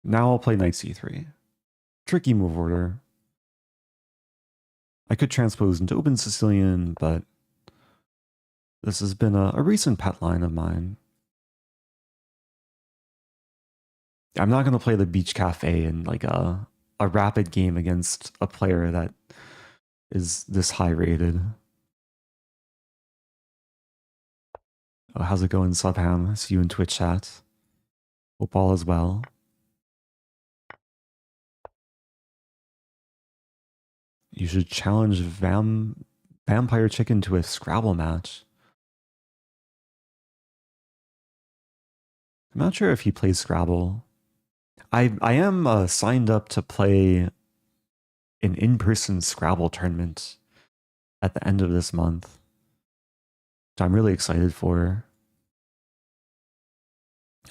Now I'll play knight c3. Tricky move order. I could transpose into open Sicilian, but this has been a recent pet line of mine. I'm not going to play the beach cafe in like a rapid game against a player that is this high rated. Oh, how's it going, Subham? See you in Twitch chat. Hope all is well. You should challenge Vampire Chicken to a Scrabble match. I'm not sure if he plays Scrabble. I am signed up to play an in-person Scrabble tournament at the end of this month, which I'm really excited for.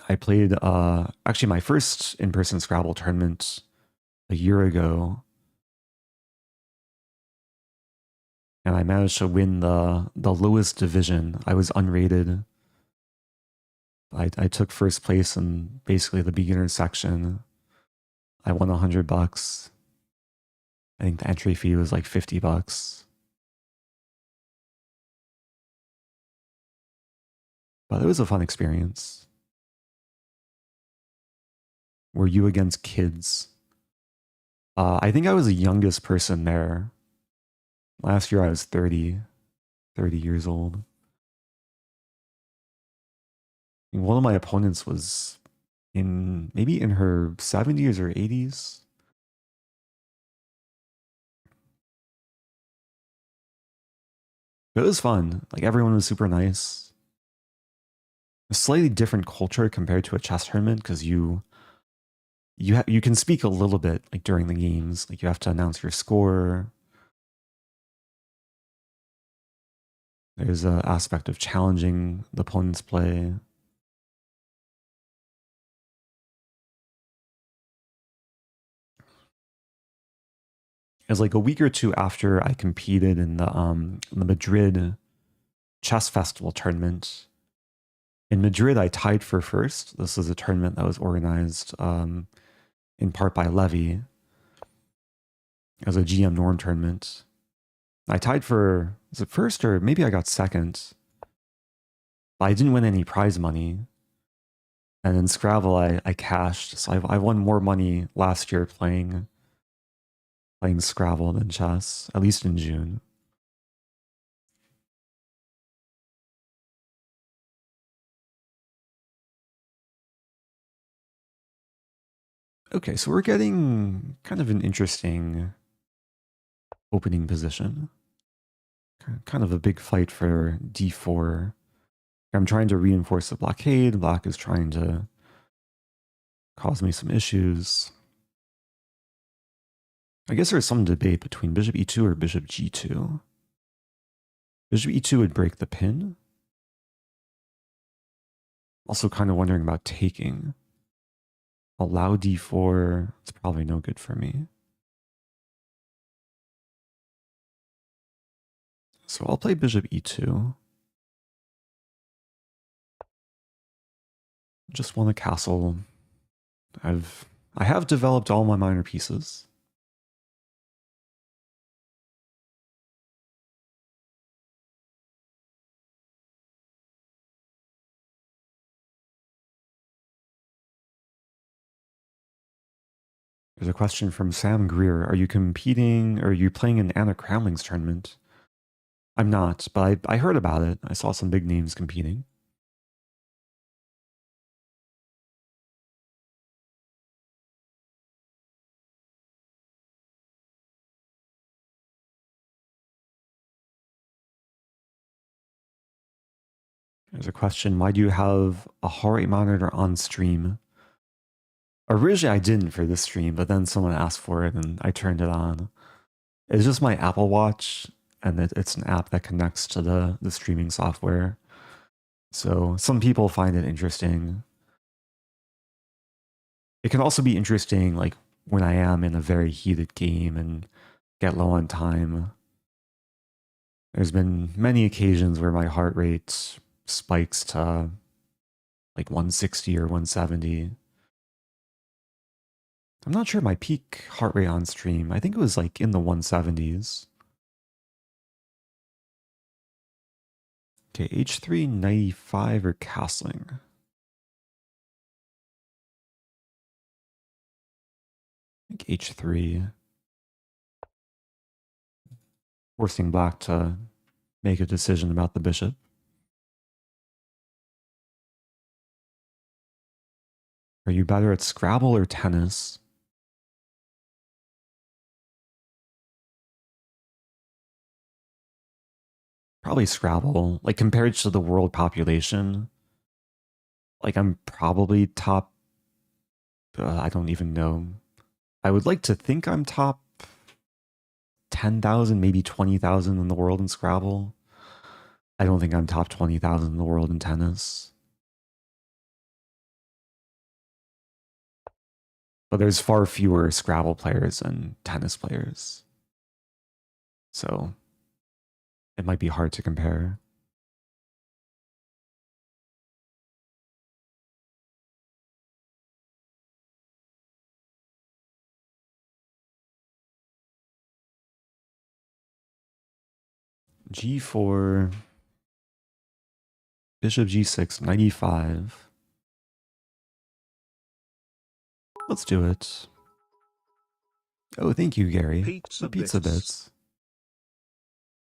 I played actually my first in-person Scrabble tournament a year ago, and I managed to win the lowest division. I was unrated. I took first place in basically the beginner section. I won $100. I think the entry fee was like $50. But it was a fun experience. Were you against kids? I think I was the youngest person there. Last year I was 30 years old. One of my opponents was maybe in her 70s or 80s. But it was fun. Like everyone was super nice. A slightly different culture compared to a chess tournament because you can speak a little bit like during the games. Like you have to announce your score. There's an aspect of challenging the opponent's play. It was like a week or two after I competed in the Madrid Chess Festival tournament. In Madrid, I tied for first. This is a tournament that was organized in part by Levy as a GM Norm tournament. I tied for, was it first or maybe I got second? But I didn't win any prize money. And in Scrabble, I cashed, so I won more money last year playing Scrabble than chess, at least in June. Okay, so we're getting kind of an interesting opening position. Kind of a big fight for d4. I'm trying to reinforce the blockade. Black is trying to cause me some issues. I guess there's some debate between bishop e2 or bishop g2. Bishop e2 would break the pin. Also kind of wondering about taking. Allow d4, it's probably no good for me. So I'll play bishop e2. Just won a castle. I have developed all my minor pieces. There's a question from Sam Greer. Are you competing, or are you playing in Anna Cramling's tournament? I'm not, but I heard about it. I saw some big names competing. There's a question, why do you have a heart rate monitor on stream? Originally I didn't for this stream, but then someone asked for it and I turned it on. It's just my Apple Watch, and it's an app that connects to the streaming software. So some people find it interesting. It can also be interesting like when I am in a very heated game and get low on time. There's been many occasions where my heart rate spikes to like 160 or 170. I'm not sure my peak heart rate on stream. I think it was like in the 170s. Okay, H3, 95 or castling. I think H3. Forcing black to make a decision about the bishop. Are you better at Scrabble or tennis? Probably Scrabble. Like compared to the world population, like I'm probably top, I don't even know. I would like to think I'm top 10,000, maybe 20,000 in the world in Scrabble. I don't think I'm top 20,000 in the world in tennis. But there's far fewer Scrabble players than tennis players. So it might be hard to compare. G4, bishop G6, 95. Let's do it. Oh, thank you, Gary. Pizza Pizza bits. bits.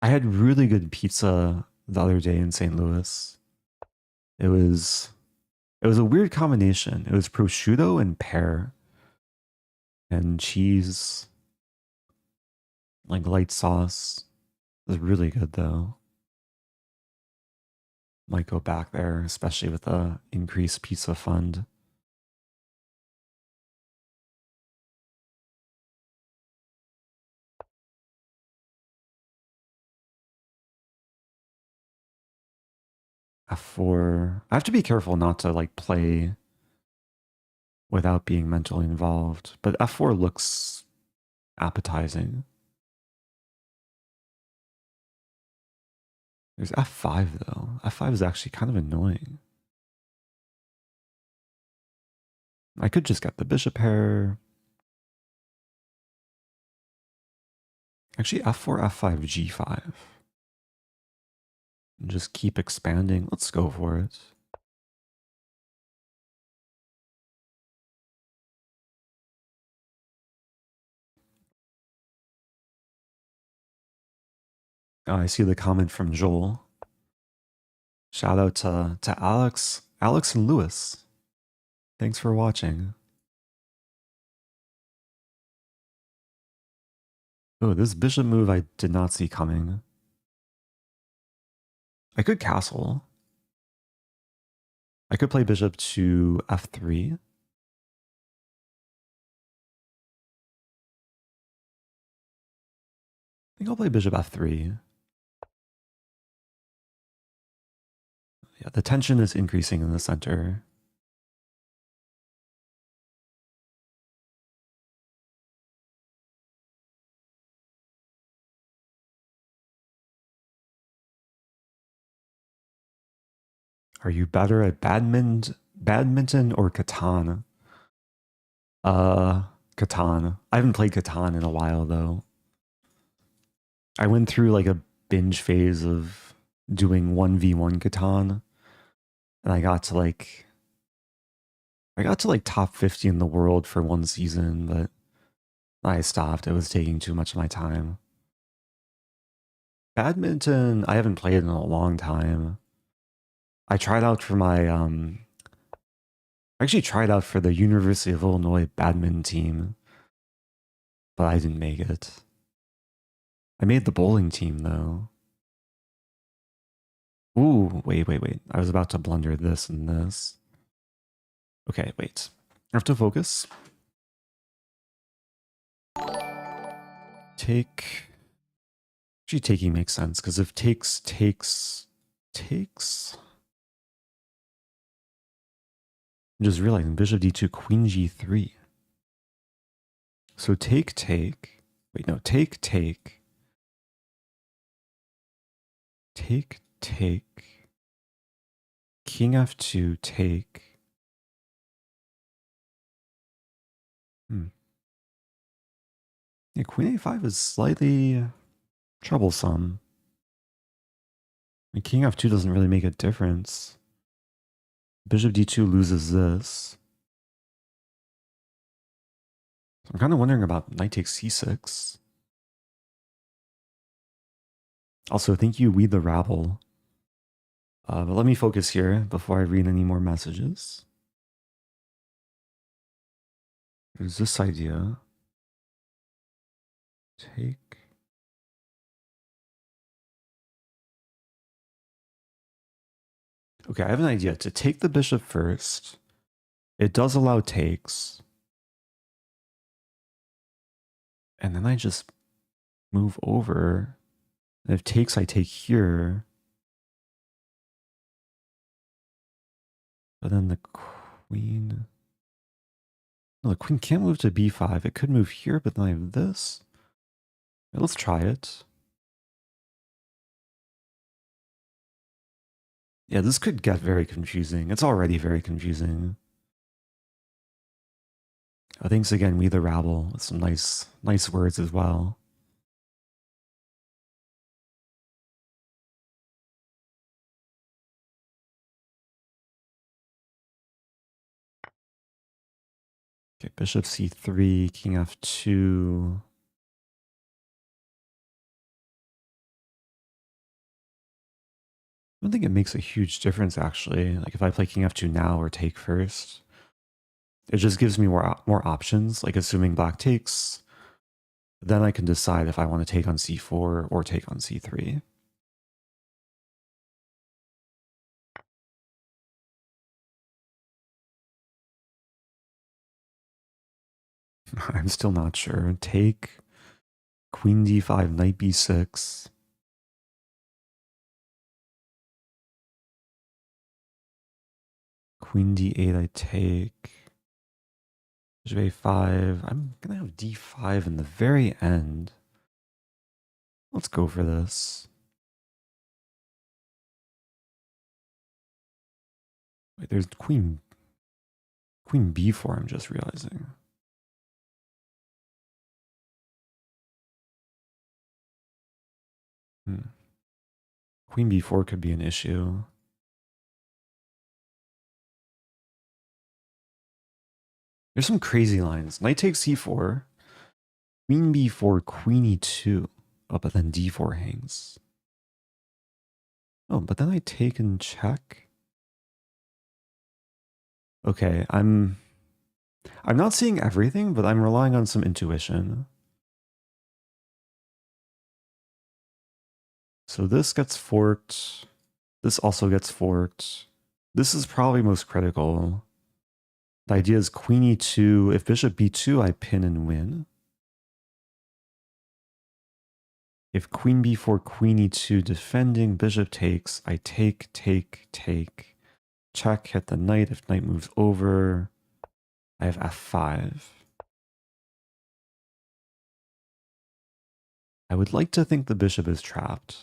I had really good pizza the other day in St. Louis. It was a weird combination. It was prosciutto and pear and cheese, like light sauce. It was really good though. Might go back there, especially with the increased pizza fund. F4. I have to be careful not to like play without being mentally involved, but F4 looks appetizing. There's F5 though. F5 is actually kind of annoying. I could just get the bishop pair. Actually, F4, F5, G5. And just keep expanding. Let's go for it. I see the comment from Joel. Shout out to Alex and Lewis. Thanks for watching. Oh, this bishop move I did not see coming. I could castle. I could play bishop to f3. I think I'll play bishop f3. Yeah, the tension is increasing in the center. Are you better at badminton or Catan? Catan. I haven't played Catan in a while though. I went through like a binge phase of doing 1v1 Catan, and I got to like top 50 in the world for one season, but I stopped. It was taking too much of my time. Badminton, I haven't played in a long time. I tried out for my I actually tried out for the University of Illinois badminton team, but I didn't make it. I made the bowling team though. Ooh, wait. I was about to blunder this and this. Okay, wait. I have to focus. Take. Actually, taking makes sense, because if takes. I'm just realizing bishop d2, queen g3. So take. Wait, no, take. Take. King f2, take. Yeah, queen a5 is slightly troublesome. And king f2 doesn't really make a difference. Bishop d2 loses this. I'm kind of wondering about knight takes c6. Also, thank you, We the Rabble. But let me focus here before I read any more messages. There's this idea. Take. Okay, I have an idea. To take the bishop first, it does allow takes. And then I just move over. And if takes, I take here. But then the queen... No, the queen can't move to b5. It could move here, but then I have this. Okay, let's try it. Yeah, this could get very confusing. It's already very confusing. Oh, thanks again, We the Rabble, with some nice words as well. Okay, bishop c3, king f2. I don't think it makes a huge difference, actually. Like, if I play king f2 now or take first, it just gives me more options, like assuming black takes. Then I can decide if I want to take on c4 or take on c3. I'm still not sure. Take, queen d5, knight b6. Queen d8, I take. Bishop a5. I'm going to have d5 in the very end. Let's go for this. Wait, there's queen b4, I'm just realizing. Queen b4 could be an issue. There's some crazy lines. Knight takes c4, queen b4, queen e2. Oh, but then d4 hangs. Oh, but then I take and check. Okay, I'm not seeing everything, but I'm relying on some intuition. So this gets forked. This also gets forked. This is probably most critical. The idea is queen e2. If bishop b2, I pin and win. If queen b4, queen e2 defending, bishop takes, I take, take, take. Check, hit the knight. If knight moves over, I have f5. I would like to think the bishop is trapped.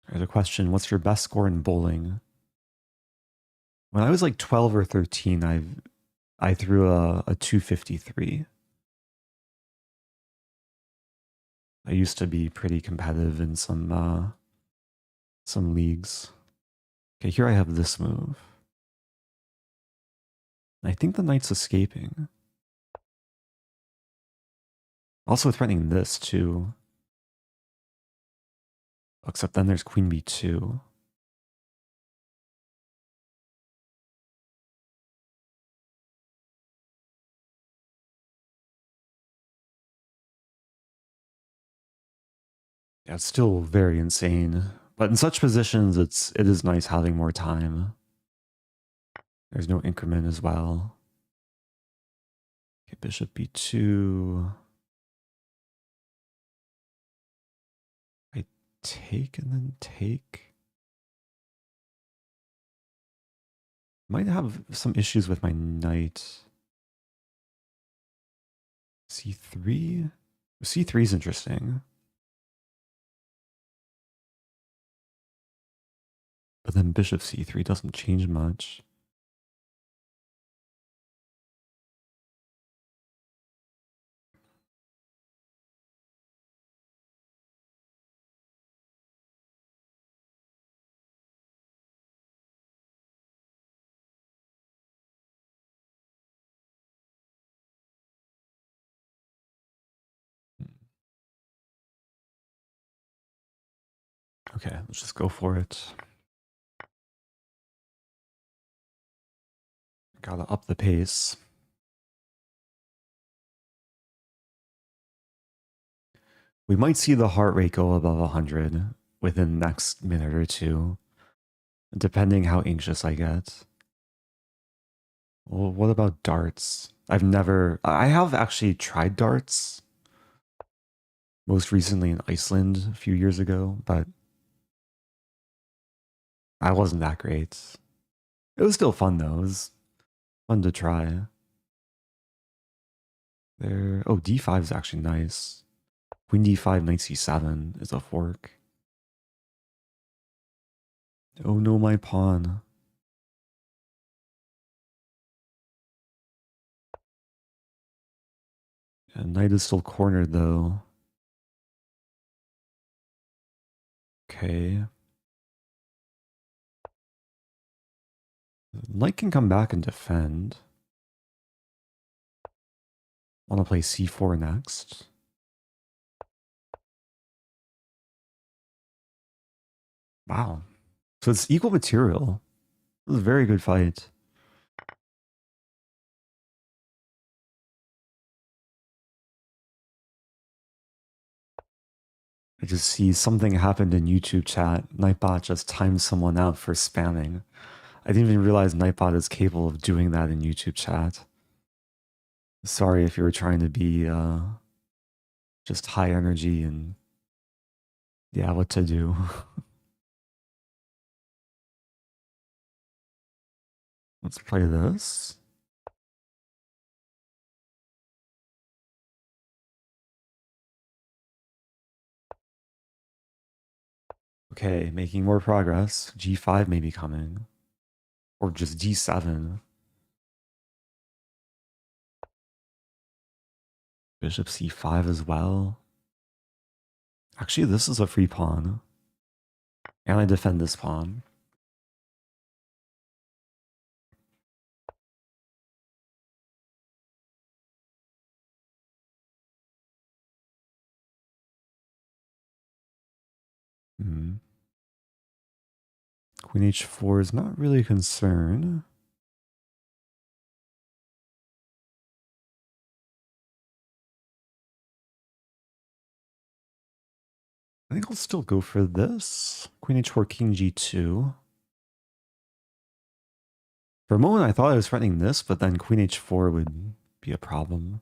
There's a question, what's your best score in bowling? When I was like 12 or 13, I threw a 253. I used to be pretty competitive in some leagues. Okay, here I have this move. I think the knight's escaping. Also threatening this too. Except then there's queen b2. Yeah, it's still very insane. But in such positions, it is nice having more time. There's no increment as well. Okay, bishop b2. I take and then take. Might have some issues with my knight. c3? c3 is interesting. But then bishop c3 doesn't change much. Okay, let's just go for it. Gotta up the pace. We might see the heart rate go above 100 within the next minute or two, depending how anxious I get. Well, what about darts? I have actually tried darts. Most recently in Iceland a few years ago, but I wasn't that great. It was still fun though. It was fun to try. There. Oh, d5 is actually nice. Queen d5, knight c7 is a fork. Oh no, my pawn. And knight is still cornered though. Okay. Knight can come back and defend. Want to play c4 next. Wow. So it's equal material. It was a very good fight. I just see something happened in YouTube chat. Nightbot just timed someone out for spamming. I didn't even realize Nightbot is capable of doing that in YouTube chat. Sorry if you were trying to be just high energy and yeah, what to do. Let's play this. Okay, making more progress. G5 may be coming. Or just D7. Bishop C5 as well. Actually, this is a free pawn. And I defend this pawn. Queen h4 is not really a concern. I think I'll still go for this. Queen h4, king g2. For a moment, I thought I was threatening this, but then queen h4 would be a problem.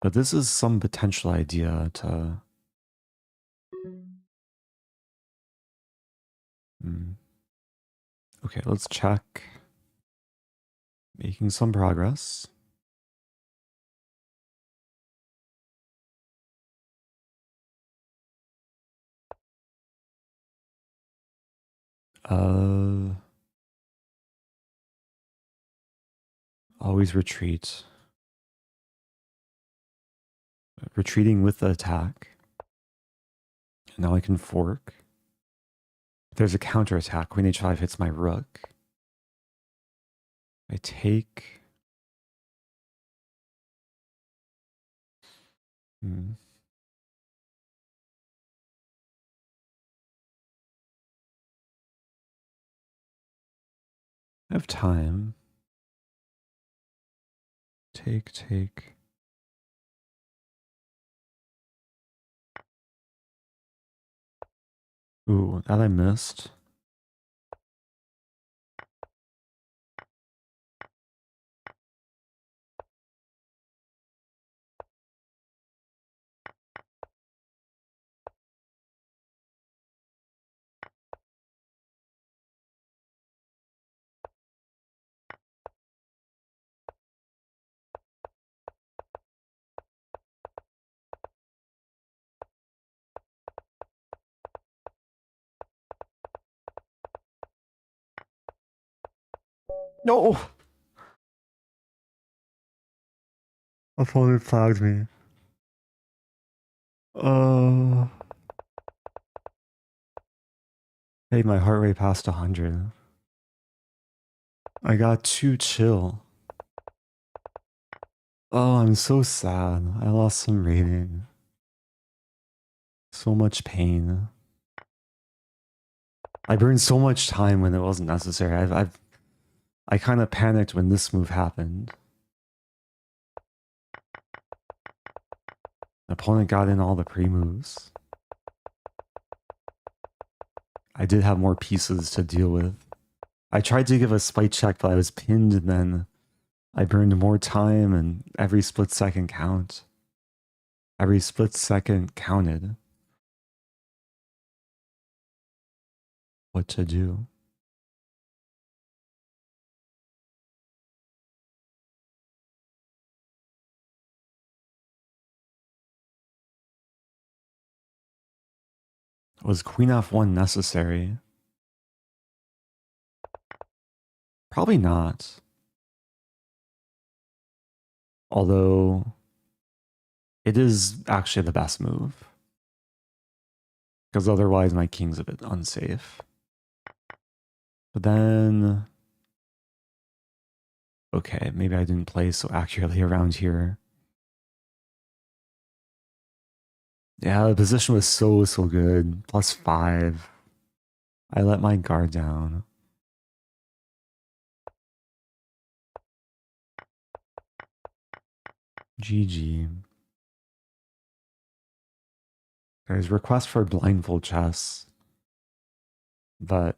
But this is some potential idea to... Okay, let's check. Making some progress. Always retreat. Retreating with the attack. And now I can fork. There's a counterattack. Queen h5 hits my rook. I take. I have time. Take. Ooh, that I missed. No! Opponent flagged me. Hey, my heart rate passed 100. I got too chill. Oh, I'm so sad. I lost some rating. So much pain. I burned so much time when it wasn't necessary. I kind of panicked when this move happened. The opponent got in all the pre-moves. I did have more pieces to deal with. I tried to give a spite check, but I was pinned, and then I burned more time, and every split second count. Every split second counted. What to do? Was queen f1 necessary? Probably not. Although it is actually the best move. Because otherwise my king's a bit unsafe. But then... Okay, maybe I didn't play so accurately around here. Yeah, the position was so good. +5. I let my guard down. GG. There's request for blindfold chess. But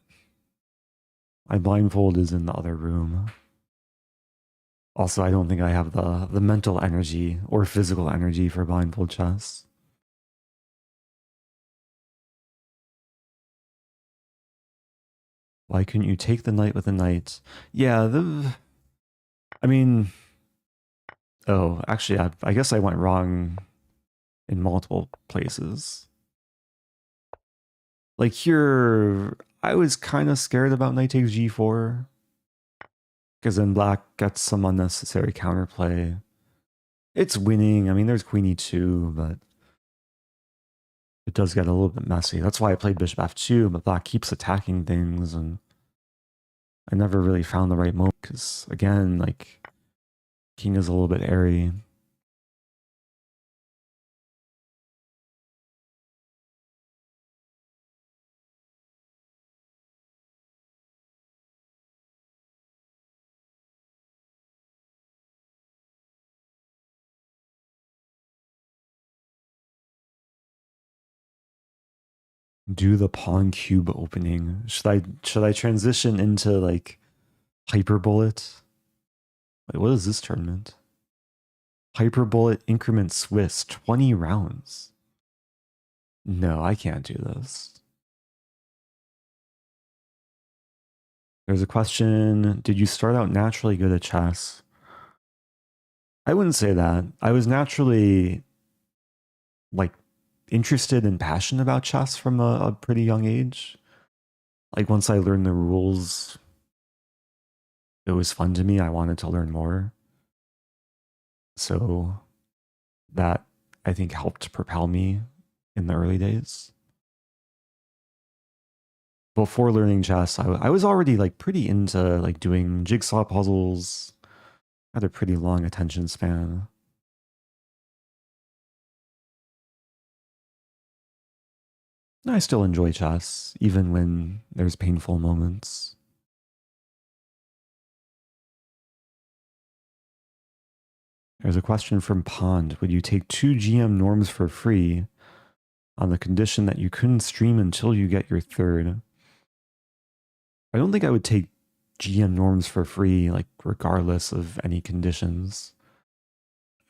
my blindfold is in the other room. Also, I don't think I have the mental energy or physical energy for blindfold chess. Why couldn't you take the knight with the knight? Yeah, I mean... Oh, actually, I guess I went wrong in multiple places. Like here, I was kind of scared about knight takes g4. Because then black gets some unnecessary counterplay. It's winning. I mean, there's queen e2, but it does get a little bit messy. That's why I played bishop f2, but black keeps attacking things, and I never really found the right moment, because again, like, king is a little bit airy. do the pawn cube opening. Should I transition into like hyperbullet? Wait, what is this tournament? Hyperbullet increment Swiss, 20 rounds. No, I can't do this. There's a question, did you start out naturally good at chess? I wouldn't say that. I was naturally like interested and passionate about chess from a pretty young age. Like once I learned the rules, it was fun to me. I wanted to learn more. So that I think helped propel me in the early days. Before learning chess, I was already like pretty into like doing jigsaw puzzles. I had a pretty long attention span. I still enjoy chess, even when there's painful moments. There's a question from Pond. Would you take 2 GM norms for free on the condition that you couldn't stream until you get your third? I don't think I would take GM norms for free, like regardless of any conditions.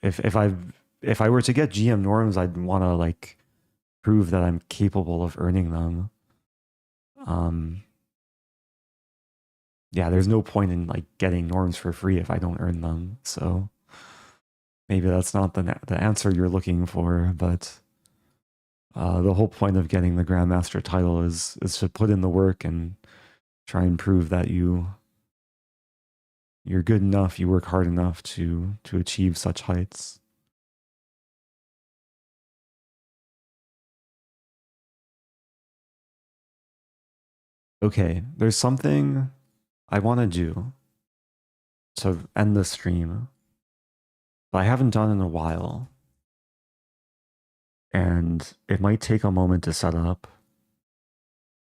If I were to get GM norms, I'd want to like prove that I'm capable of earning them. Yeah, there's no point in like getting norms for free if I don't earn them. So maybe that's not the answer you're looking for, but the whole point of getting the Grandmaster title is to put in the work and try and prove that you're good enough, you work hard enough to achieve such heights. Okay, there's something I want to do to end the stream, but I haven't done in a while. And it might take a moment to set up.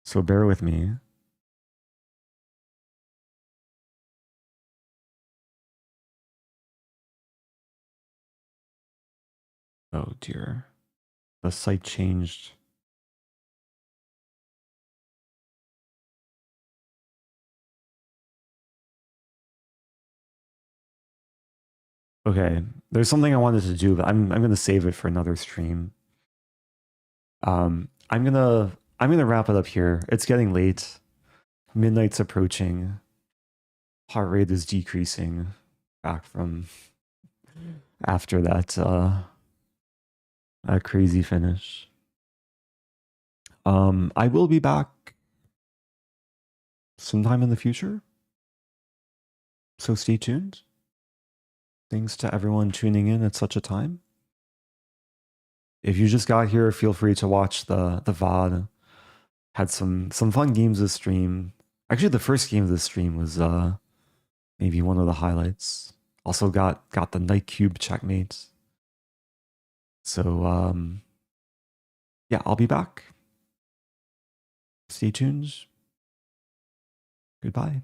So bear with me. Oh dear. The site changed. Okay, there's something I wanted to do, but I'm gonna save it for another stream. I'm gonna wrap it up here. It's getting late. Midnight's approaching. Heart rate is decreasing back from after that crazy finish. I will be back sometime in the future. So stay tuned. Thanks to everyone tuning in at such a time. If you just got here, feel free to watch the VOD. Had some fun games this stream. Actually, the first game of this stream was maybe one of the highlights. Also got the Knight Cube checkmate. So yeah, I'll be back. Stay tuned. Goodbye.